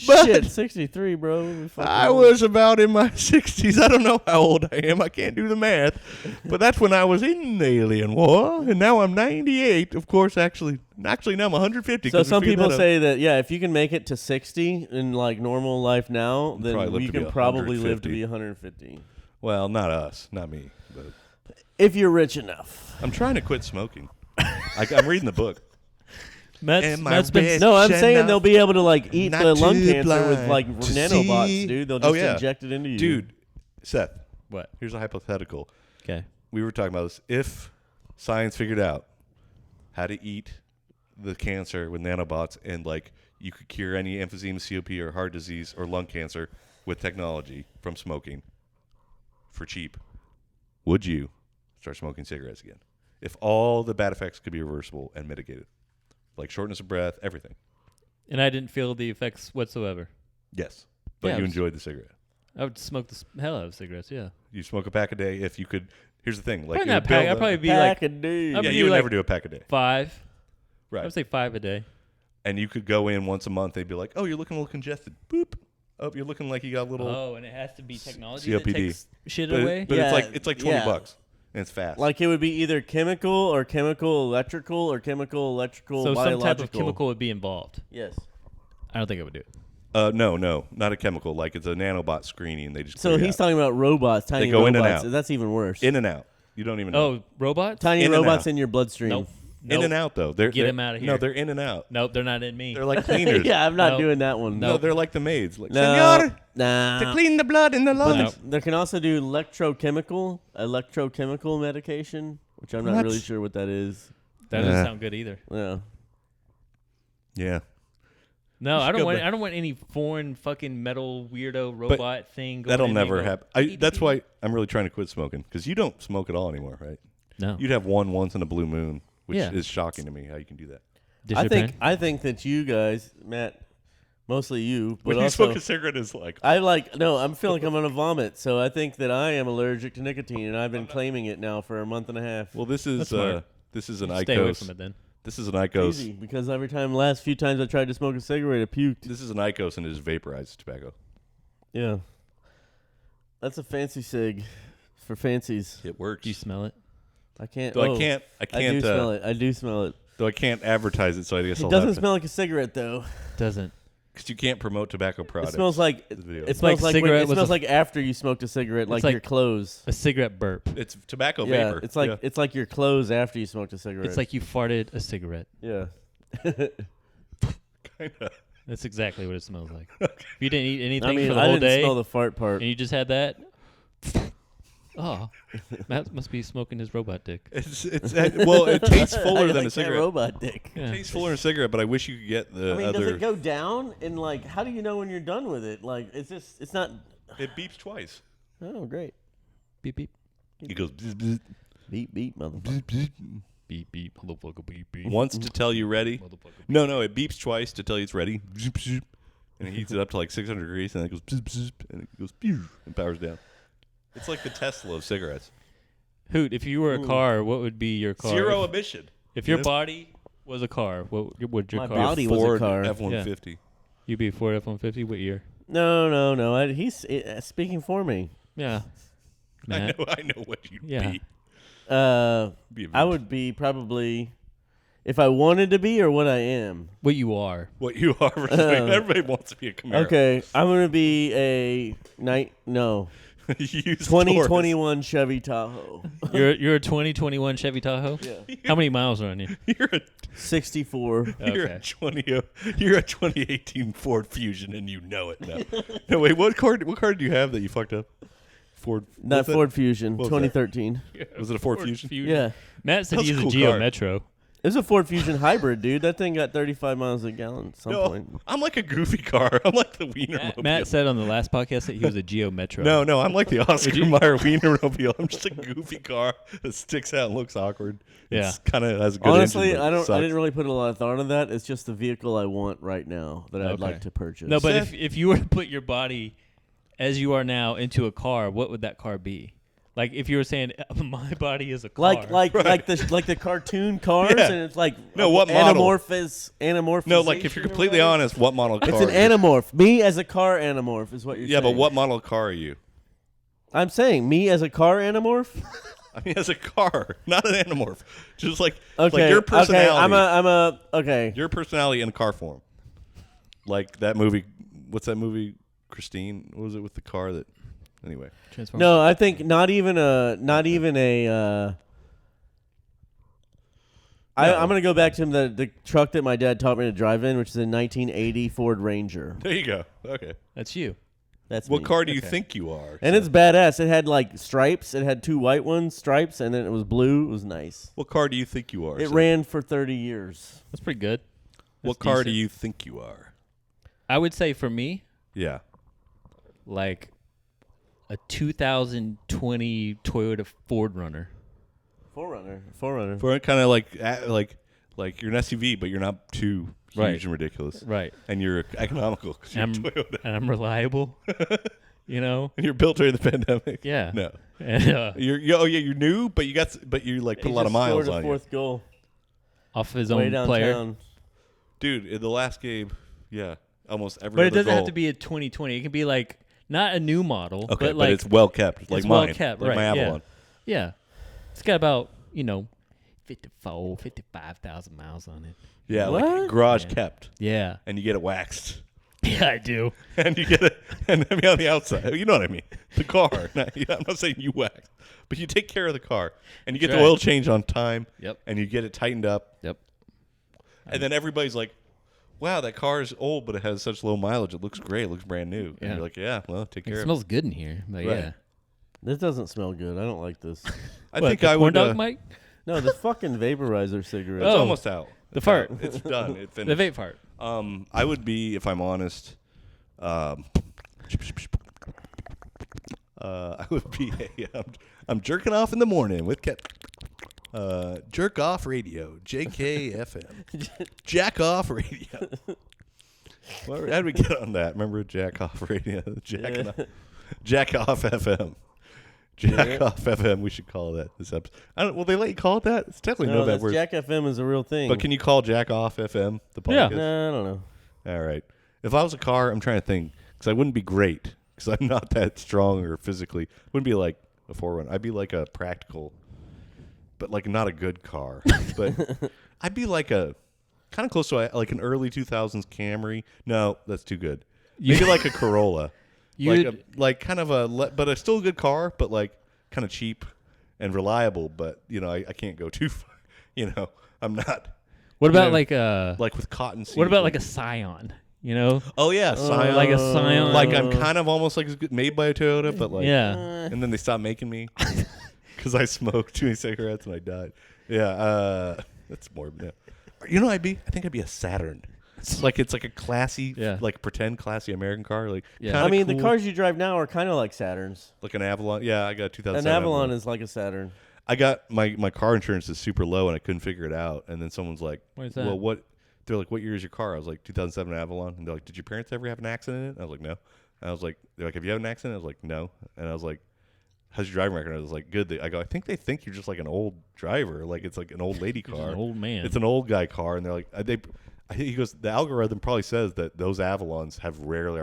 But- Shit, 63, bro. We fucking I old. was about in my 60s. I don't know how old I am. I can't do the math. But that's when I was in the alien war. And now I'm 98. Of course, actually now I'm 150. So 'cause we some figured people that out. say that, yeah, if you can make it to 60 in like normal life now, then probably live you to be can probably live to 150. be 150. Well, not us. Not me. But If you're rich enough. I'm trying to quit smoking. I'm reading the book. Matt's been No, I'm Shut saying up. they'll be able to like eat Not the lung too cancer with blind like to nanobots, see. dude. They'll Oh, just yeah. inject it into you. Dude, Seth, what? here's a hypothetical. Okay. We were talking about this. If science figured out how to eat the cancer with nanobots and like you could cure any emphysema, COP, or heart disease or lung cancer with technology from smoking for cheap, would you start smoking cigarettes again? If all the bad effects could be reversible and mitigated, like shortness of breath, everything. And I didn't feel the effects whatsoever. Yes, but Yeah, you it was- enjoyed the cigarette. I would smoke the hell out of cigarettes. Yeah. You smoke a pack a day if you could. Here's the thing, like Probably you not would pack. build I'd a- probably be Pack like a dude. I'd yeah, be you would like never do a pack a day, 5. I right? would say 5 a day. And you could go in once a month. They'd be like, "Oh, you're looking a little congested." Boop. Oh, you're looking like you got a little. Oh, and it has to be technology COPD. that takes shit but away. but Yeah, it's like $20 yeah. and it's fast. Like it would be either chemical or chemical electrical or chemical electrical So biological. some type of chemical would be involved. Yes. I don't think I would do it. No, not a chemical. Like it's a nanobot screening. They just So clear you he's out. talking about robots, tiny go in and robots. out. That's even worse. In and out. You don't even know. Oh, robots? Tiny in and robots out. in your bloodstream. Nope. In and out though. Get they're- him outta No, here. they're in and out. Nope, they're not in me. They're like cleaners. Yeah, I'm not No. doing that one. No, they're like the maids. Like, No. Senor, Nah. to clean the blood in the But lungs. there can also do electrochemical medication, which I'm not What? really sure what that is. That Yeah. doesn't sound good either. Yeah. Yeah. No, I go don't want. back. I don't want any foreign fucking metal weirdo robot thing. Going That'll in there never and go, happen. beep, beep, That's beep. why I'm really trying to quit smoking because you don't smoke at all anymore, right? No. You'd have one once in a blue moon, which Yeah. is shocking to me how you can do that. Dish I your think pen? I think that you guys, Matt, mostly you, but When you also smoke a cigarette, it's like I'm feeling like I'm gonna vomit, so I think that I am allergic to nicotine, and I've been claiming it now for a month and a half. well, this That's smart. is an Stay away IQOS. from it then. This is an IQOS. Easy, because last few times I tried to smoke a cigarette, I puked. This is an IQOS and it is vaporized tobacco. Yeah, that's a fancy cig for fancies. It works. Do you smell it? I can't. Though oh, I can't. I do smell it. I do smell it. Though I can't advertise it, so I guess It I'll doesn't have smell like a cigarette though. Doesn't. because you can't promote tobacco products. It smells like This video. it smells like like when, cigarette it was smells a- like after you smoked a cigarette, like like- your clothes. A cigarette burp. It's tobacco Yeah, vapor. it's like Yeah. it's like your clothes after you smoked a cigarette. It's like you farted a cigarette. yeah. Kinda. That's exactly what it smells like. If you didn't eat anything I mean, for the I whole didn't day smell the fart part. and you just had that, oh, Matt must be smoking his robot dick. Well, it tastes fuller I than like a that cigarette. robot dick. Yeah. It tastes fuller than a cigarette, but I wish you could get the I mean, does other. it go down? And like, how do you know when you're done with it? Like, it's not. It beeps twice. Oh, great. Beep beep It goes bzz, bzz, Beep beep, motherfucker. bzz, bzz. beep beep. Motherfucker beep beep. Once to tell you ready. Motherfucker. No, it beeps twice to tell you it's ready. Bzz, bzz. And it heats it up to like 600 degrees, and then it goes bzz, bzz, and it goes pew, and powers down. It's like the Tesla of cigarettes. Hoot, if you were a car, what would be your car? Zero emission. If your You know? body was a car, what would your My car? body was a Ford car. F-150. You'd be a Ford F-150. What year? No. He's speaking for me. Yeah. Matt. I know what you'd Yeah. be. Be a I would be probably, if I wanted to be or what I am. What you are. What you are. Everybody wants to be a Camaro. Okay, I'm gonna be a night. No, Used 2021 Chevy Tahoe. You're a 2021 Chevy Tahoe. Yeah. How many miles are on you? You're a 64. You're Okay. you're a 2018 Ford Fusion, and you know it now. No, wait. What car did you have that you fucked up? Ford. Not what's that? Ford Fusion. What was that? 2013. Was it a Ford Fusion? Yeah. Matt said That was he a used cool a Geo car. Metro. It was a Ford Fusion hybrid, dude. That thing got 35 miles a gallon at some No, point. I'm like a goofy car. I'm like the Wienermobile. Matt said on the last podcast that he was a Geo Metro. No, I'm like the Oscar Mayer Wienermobile. I'm just a goofy car that sticks out and looks awkward. Yeah. It's kind of has a good Honestly, engine, but it I sucks. didn't really put a lot of thought into that. It's just the vehicle I want right now that I'd Okay. like to purchase. No, but Seth- if you were to put your body as you are now into a car, what would that car be? Like if you were saying my body is a car. like the cartoon cars, Yeah. and it's like No, what model? anamorphous. No, like if you're completely honest, what model car? it's an are you? anamorph. Me as a car anamorph is what you're Yeah, saying. but what model car are you? I'm saying me as a car anamorph. I mean, as a car, not an anamorph. Just like Okay, your personality. Okay, I'm a okay. Your personality in car form. Like that movie. What's that movie? Christine. What was it with the car that? Anyway. Transformers. No, I think not even a. I'm gonna go back to the truck that my dad taught me to drive in, which is a 1980 Ford Ranger. There you go. Okay. That's you. That's What me. car do you Okay. think you are? And it's badass. It had like stripes. It had 2 white ones, stripes, and then it was blue. It was nice. What car do you think you are? It Seth? ran for 30 years. That's pretty good. What That's car do decent. you think you are? I would say for me, Yeah. like a 2020 Toyota Ford Runner. Forerunner. For kind of like you're an SUV, but you're not too huge Right. and ridiculous. Right. And you're economical 'cause you're And Toyota. and I'm reliable. You know? And you're built during the pandemic. Yeah. No. And, You're new, but you like put a lot of miles scored on a you. 4th goal. off his Way own player. downtown. Dude, in the last game, yeah, almost every But it other doesn't have goal. to be a 2020. It can be like not a new model, Okay, but like it's well kept, like it's mine, well kept, like right? my yeah. Avalon. Yeah. It's got about 55,000 miles on it. Yeah, like What? garage Yeah. kept, Yeah. and you get it waxed, Yeah, I do. and you get it, and I mean on the outside, you know what I mean? The car. I'm not saying you wax, but you take care of the car, and you get That's the right. oil change on time. Yep. And you get it tightened up, Yep. and then everybody's like, "Wow, that car is old, but it has such low mileage. It looks great. It looks brand new." Yeah. And you're like, "Yeah, well, take It care of it." smells good in here. But Right. yeah. This doesn't smell good. I don't like this. I What, think the I corn would. dog Mike? No, the fucking vaporizer cigarette. It's Oh. almost out. The It's fart. out. It's done. It The finished. vape fart. I would be, if I'm honest, I would be I'm jerking off in the morning with Jerk Off Radio, JACKoffFM, Jack Off Radio. How did we get on that? Remember Jack Off Radio, Jack Off FM, Jack Off FM. We should call that this episode. I don't. Will they let you call it that? It's technically No, no bad that's word. Jack FM is a real thing. But can you call Jack Off FM the Yeah. podcast? No, I don't know. All right. If I was a car, I'm trying to think because I wouldn't be great because I'm not that strong or physically. Wouldn't be like a Forerunner. I'd be like a practical, but like not a good car. But I'd be like a kind of close to like an early 2000s Camry. No, that's too good. Maybe like a Corolla. Like kind of but a still a good car, but like kind of cheap and reliable. But I can't go too far. I'm not. What about know, like with cotton seats. what about like a Scion? Oh yeah, Scion. like a Scion. Like I'm kind of almost like made by a Toyota, but like yeah. And then they stopped making me because I smoked too many cigarettes and I died. Yeah, that's morbid. Yeah. I think I'd be a Saturn. It's like a classy, Yeah. like pretend classy American car. Like Yeah. kinda I mean, cool. the cars you drive now are kind of like Saturns. like an Avalon. Yeah, I got a 2007 An Avalon is like a Saturn. I got my car insurance is super low and I couldn't figure it out. And then someone's like, Why is that? "Well, what?" They're like, "What year is your car?" I was like, 2007 Avalon. And they're like, "Did your parents ever have an accident in it?" And I was like, "No." And I was like, "They're like, have you had an accident?" I was like, "No." And I was like, "How's your driving record?" And I was like, "Good." I go, "I think they think you're just like an old driver, like it's like an old lady You're car. just an old man. It's an old guy car." And they're like, he goes, "The algorithm probably says that those Avalons are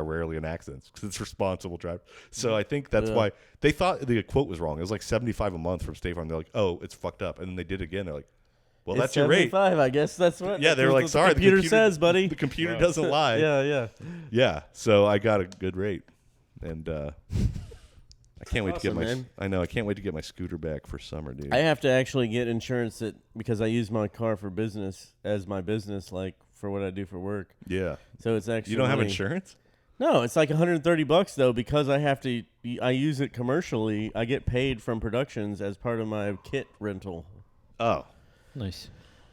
rarely in accidents because it's responsible drive." So I think that's Yeah. why they thought the quote was wrong. It was like $75 a month from State Farm. They're like, "Oh, it's fucked up," and then they did it again. They're like, "Well, It's that's your rate." 75, I guess that's what. Yeah, they were that's like, what "Sorry, the computer says, buddy." The computer doesn't lie. Yeah. Yeah. So I got a good rate, and I can't wait to get Awesome, my. man. I know. I can't wait to get my scooter back for summer, dude. I have to actually get insurance because I use my car for business as my business, like for what I do for work. yeah. So it's actually You don't have insurance? No, it's like $130 though because I have to. I use it commercially. I get paid from productions as part of my kit rental. Oh, Nice.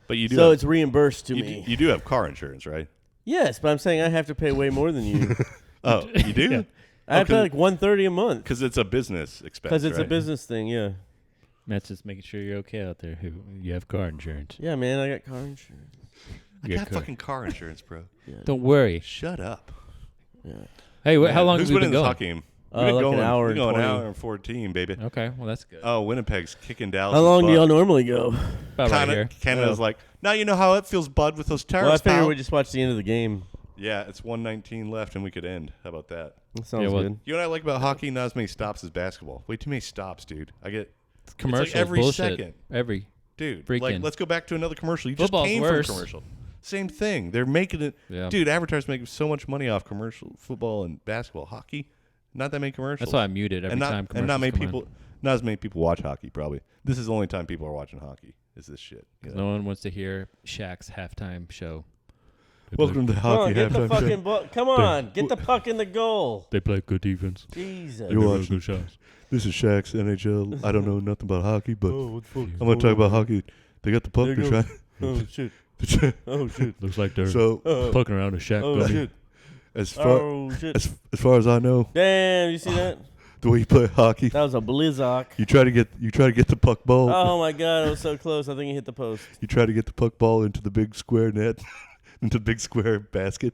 but you do. So have, it's reimbursed to you me. Do, you do have car insurance, right? Yes, but I'm saying I have to pay way more than you. Oh, you do? Yeah. I have to pay Okay. like $130 a month Because it's a business expense. because it's a right? business thing. Yeah. Matt's just making sure you're okay out there. Who you have car insurance? Yeah, man, I got car insurance. I You got car- fucking car insurance, bro. Yeah. Don't worry. Shut up. Yeah. Hey, how long Who's have we winning been this going? hockey game? Like We've been an going, hour we're and going 20. an hour and 14, baby. Okay, well that's good. Oh, Winnipeg's kicking Dallas. How long do y'all normally go? About right here. Canada's Oh. like, now you know how it feels, bud, with those Well, I terrorists, figured pal. we just watch the end of the game. Yeah, it's 1:19 left, and we could end. How about that? That sounds Yeah, well, good. You know what I like about hockey? Not as many stops as basketball. Way too many stops, dude. I get, It's commercials. every bullshit. second. Every. dude, Freaking. like, let's go back to another commercial. You Football's just came worse. from a commercial. Same thing. They're making it. Yeah. Dude, advertisers make so much money off commercial football and basketball. Hockey, not that many commercials. That's why I mute it every and not, time commercials and not many come people. Not as many people watch hockey. Probably. This is the only time people are watching hockey. Is this shit? You on. know? No one wants to hear Shaq's halftime show. Welcome to Come hockey on, get the halftime show. fucking ball. Come on, get the puck in the goal. They play good defense. Jesus. You're watching. This is Shaq's NHL. I don't know nothing about hockey, but I'm gonna talk about hockey. They got the puck. There They're you trying. Oh shit. Oh shit. Looks like they're So poking around a Shaq Oh gummy. shit. as far Oh shit. as far as I know, Damn, you see that? the way you play hockey, That was a blizzard. you try to get the puck ball. Oh my god, it was so close. I think he hit the post. You try to get the puck ball into the big square net, into the big square basket.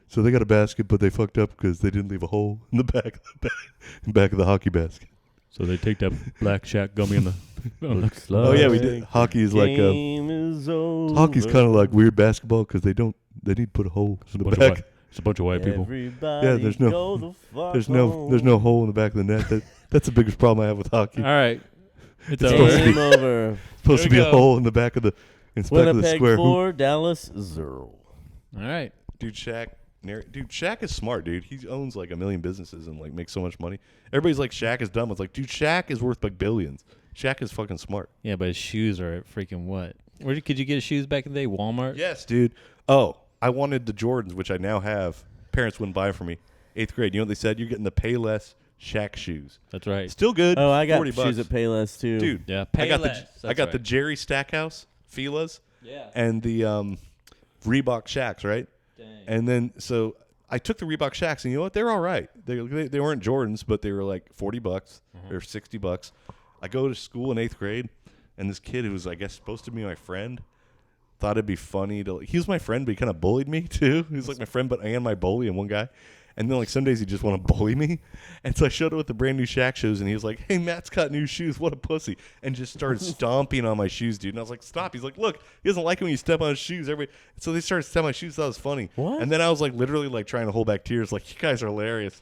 So they got a basket, but they fucked up because they didn't leave a hole in the back of the hockey basket. So they take that black Shaq gummy in the. Looks Oh yeah, we like did. Hockey is like game is over. hockey's kind of like weird basketball because they need to put a hole in the back. It's a bunch of white people. Everybody Yeah, there's no- go the fuck There's home. no hole in the back of the net. That's the biggest problem I have with hockey. All right. It's It's supposed to over. Game over. Supposed to be There a we go. hole in the back of the back of the Winnipeg square hoop. 4, Dallas 0. All right. Dude, Shaq is smart, dude. He owns like a million businesses and like makes so much money. Everybody's like Shaq is dumb. It's like, dude, Shaq is worth like billions. Shaq is fucking smart. Yeah, but his shoes are at freaking what? Could you get his shoes back in the day? Walmart? Yes, dude. Oh, I wanted the Jordans, which I now have. Parents wouldn't buy for me. 8th grade. You know what they said? You're getting the Payless Shaq shoes. That's right. Still good. Oh, I got 40 shoes bucks. at Payless too. Dude, Yeah, I got Payless. I got the Jerry Stackhouse Fila's Yeah. and the Reebok Shaqs, right? Dang. And then so I took the Reebok Shaqs, and you know what? They're all right. They weren't Jordans, but they were like $40 or $60. I go to school in 8th grade, and this kid who was, I guess, supposed to be my friend thought it'd be funny to. He was my friend, but he kind of bullied me too. He was like my friend, and my bully, and one guy. And then like some days he just want to bully me, and so I showed up with the brand new Shaq shoes, and he was like, "Hey, Matt's got new shoes. What a pussy!" And just started stomping on my shoes, dude. And I was like, "Stop!" He's like, "Look, he doesn't like it when you step on his shoes." So they started stepping on my shoes. That was funny. What? And then I was like, literally like trying to hold back tears, like, "You guys are hilarious.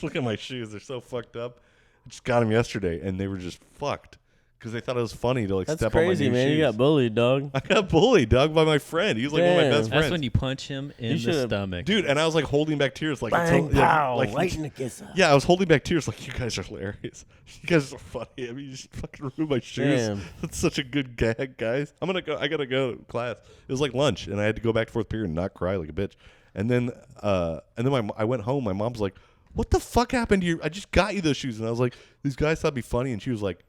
Look at my shoes; they're so fucked up." I just got them yesterday, and they were just fucked because they thought it was funny to like That's step on my crazy, new man. shoes. You got bullied, dog. I got bullied, dog, by my friend. He was like one of my Damn. best friends. That's when you punch him in You the should've- stomach. Dude, and I was like holding back tears, like Bang, it's- pow, like, right in the kisser. yeah, I was holding back tears, like you guys are hilarious. You guys are funny. I mean, you just fucking ruined my shoes. Damn. That's such a good gag, guys. I gotta go to class. It was like lunch, and I had to go back to 4th period and not cry like a bitch. And then I went home. My mom's like, "What the fuck happened to you? I just got you those shoes." And I was like, "These guys thought it'd be funny," and she was like,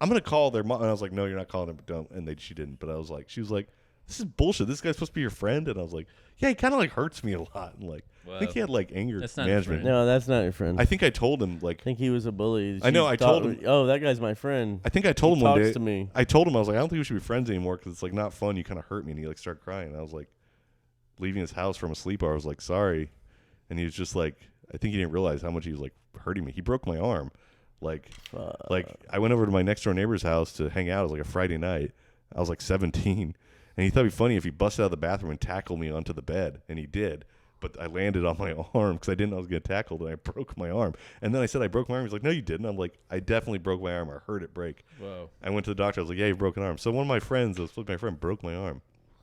"I'm gonna call their mom." And I was like, "No, you're not calling them." Don't. And she didn't. But I was like, she was like, "This is bullshit. This guy's supposed to be your friend." And I was like, "Yeah, he kind of like hurts me a lot." And like, I think he had like anger That's not your management. friend. No, that's not your friend. I think I told him like, I think he was a bully. I know, She I told thought- him- Oh, that guy's my friend. I think I told He him one talks day. to me. I told him I was like, "I don't think we should be friends anymore because it's like not fun. You kind of hurt me." And he like started crying. And I was like, leaving his house from a sleepover. I was like, "Sorry," and he was just like, I think he didn't realize how much he was like hurting me. He broke my arm. Like I went over to my next door neighbor's house to hang out. It was like a Friday night. I was like 17, and he thought it'd be funny if he busted out of the bathroom and tackled me onto the bed, and he did. But I landed on my arm because I didn't know I was getting tackled, and I broke my arm. And then I said I broke my arm. He's like, "No, you didn't." I'm like, "I definitely broke my arm. I heard it break." Whoa. I went to the doctor. I was like, "Yeah, you broke an arm." So one of my friends, that was supposed to be my friend, broke my arm.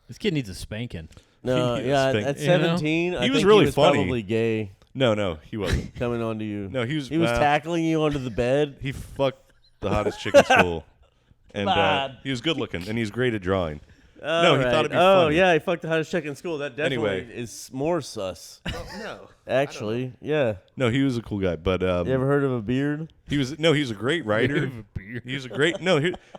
This kid needs a spanking. No, He yeah, was at you know? 17, I He was think really he was funny. probably gay. No, he wasn't. coming onto you. No, he was. He was tackling you onto the bed. He fucked the hottest chick in school, and on. he was good looking, and he's great at drawing. All he right. thought it'd be Oh funny. yeah, he fucked the hottest chick in school. That definitely Anyway. is more sus. No, Actually, yeah. no, he was a cool guy, but You ever heard of a beard? he was a great writer. He was a great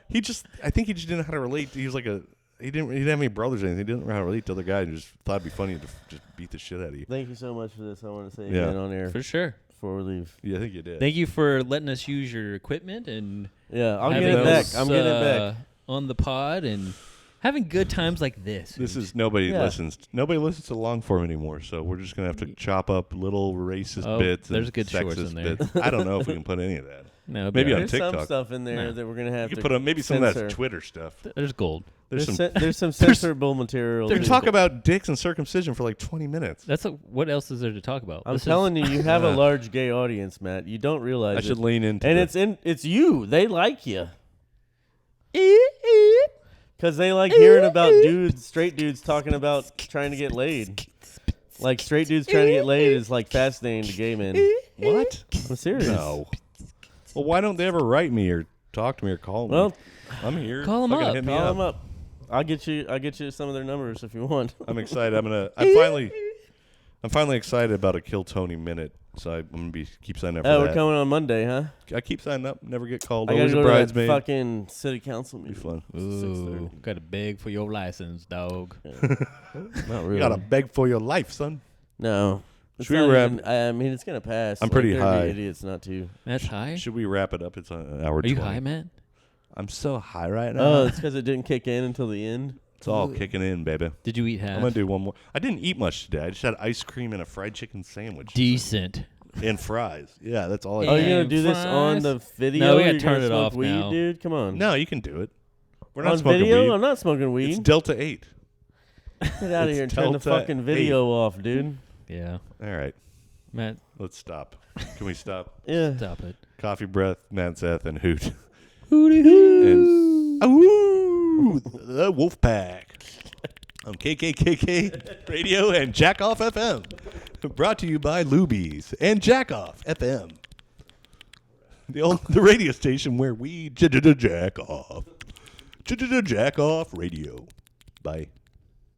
he just I think he just didn't know how to relate. He was like he didn't have any brothers or anything. He didn't know how to relate to other guys and just thought it'd be funny to just beat the shit out of you. Thank you so much for this. I want to say Yeah. again on air For sure. before we leave. Yeah, I think you did. Thank you for letting us use your equipment and Yeah, I'm having getting it back. us, I'm getting it back. on the pod and having good times like this. This is nobody Yeah. listens. Nobody listens to long form anymore, so we're just gonna have to chop up little racist bits. there's and good shorts sexist in there. Bits. I don't know if we can put any of that. no, maybe on There's some TikTok. stuff in there No. that we're gonna have You to could put maybe some of censor. that Twitter stuff. there's gold. There's some. There's some censorable material. They too. talk about dicks and circumcision for like 20 minutes. What else is there to talk about? I'm telling you, you have a large gay audience, Matt. You don't realize I it. should lean into And the- it's you. They like you. Because they like hearing about straight dudes talking about trying to get laid. Like straight dudes trying to get laid is like fascinating to gay men. what? I'm serious. No. Well, why don't they ever write me or talk to me or call me? Well, I'm here. Call 'em Fucking up. hit me call them up. I'll get you some of their numbers if you want. I'm excited. I'm finally excited about a Kill Tony minute. So I'm gonna keep signing up for Oh, that. we're coming on Monday, huh? I keep signing up. Never get called. I gotta Always go a to that bridesmaid. fucking city council Be meeting. fun. Ooh, gotta beg for your license, dog. Not really. You gotta beg for your life, son. No. It's Should we not wrap- even- I mean, it's gonna pass. I'm pretty they're high. Idiots not to. That's high. Should we wrap it up? It's an hour. Are you 20. high, man? I'm so high right now. Oh, it's because it didn't kick in until the end. It's all kicking in, baby. Did you eat half? I'm gonna do one more. I didn't eat much today. I just had ice cream and a fried chicken sandwich Decent. and fries. Yeah, that's all I Oh, did. you're gonna And do this on fries. the video? No, we gotta You're turn gonna it smoke off weed, now. dude. Come on. No, you can do it. We're not on smoking video? weed. I'm not smoking weed. It's Delta 8. Get out of it's here and turn the Delta fucking video off, dude. Yeah, All right, Matt, let's stop. Can we stop? Yeah. stop it. Coffee Breath, Matt, Seth, and Hoot. Hooty hoo. And awoo, the Wolf Pack on KKKK Radio and JACKoffFM. Brought to you by Lubies and JACKoffFM. The radio station where we jack off. Jack off radio. Bye.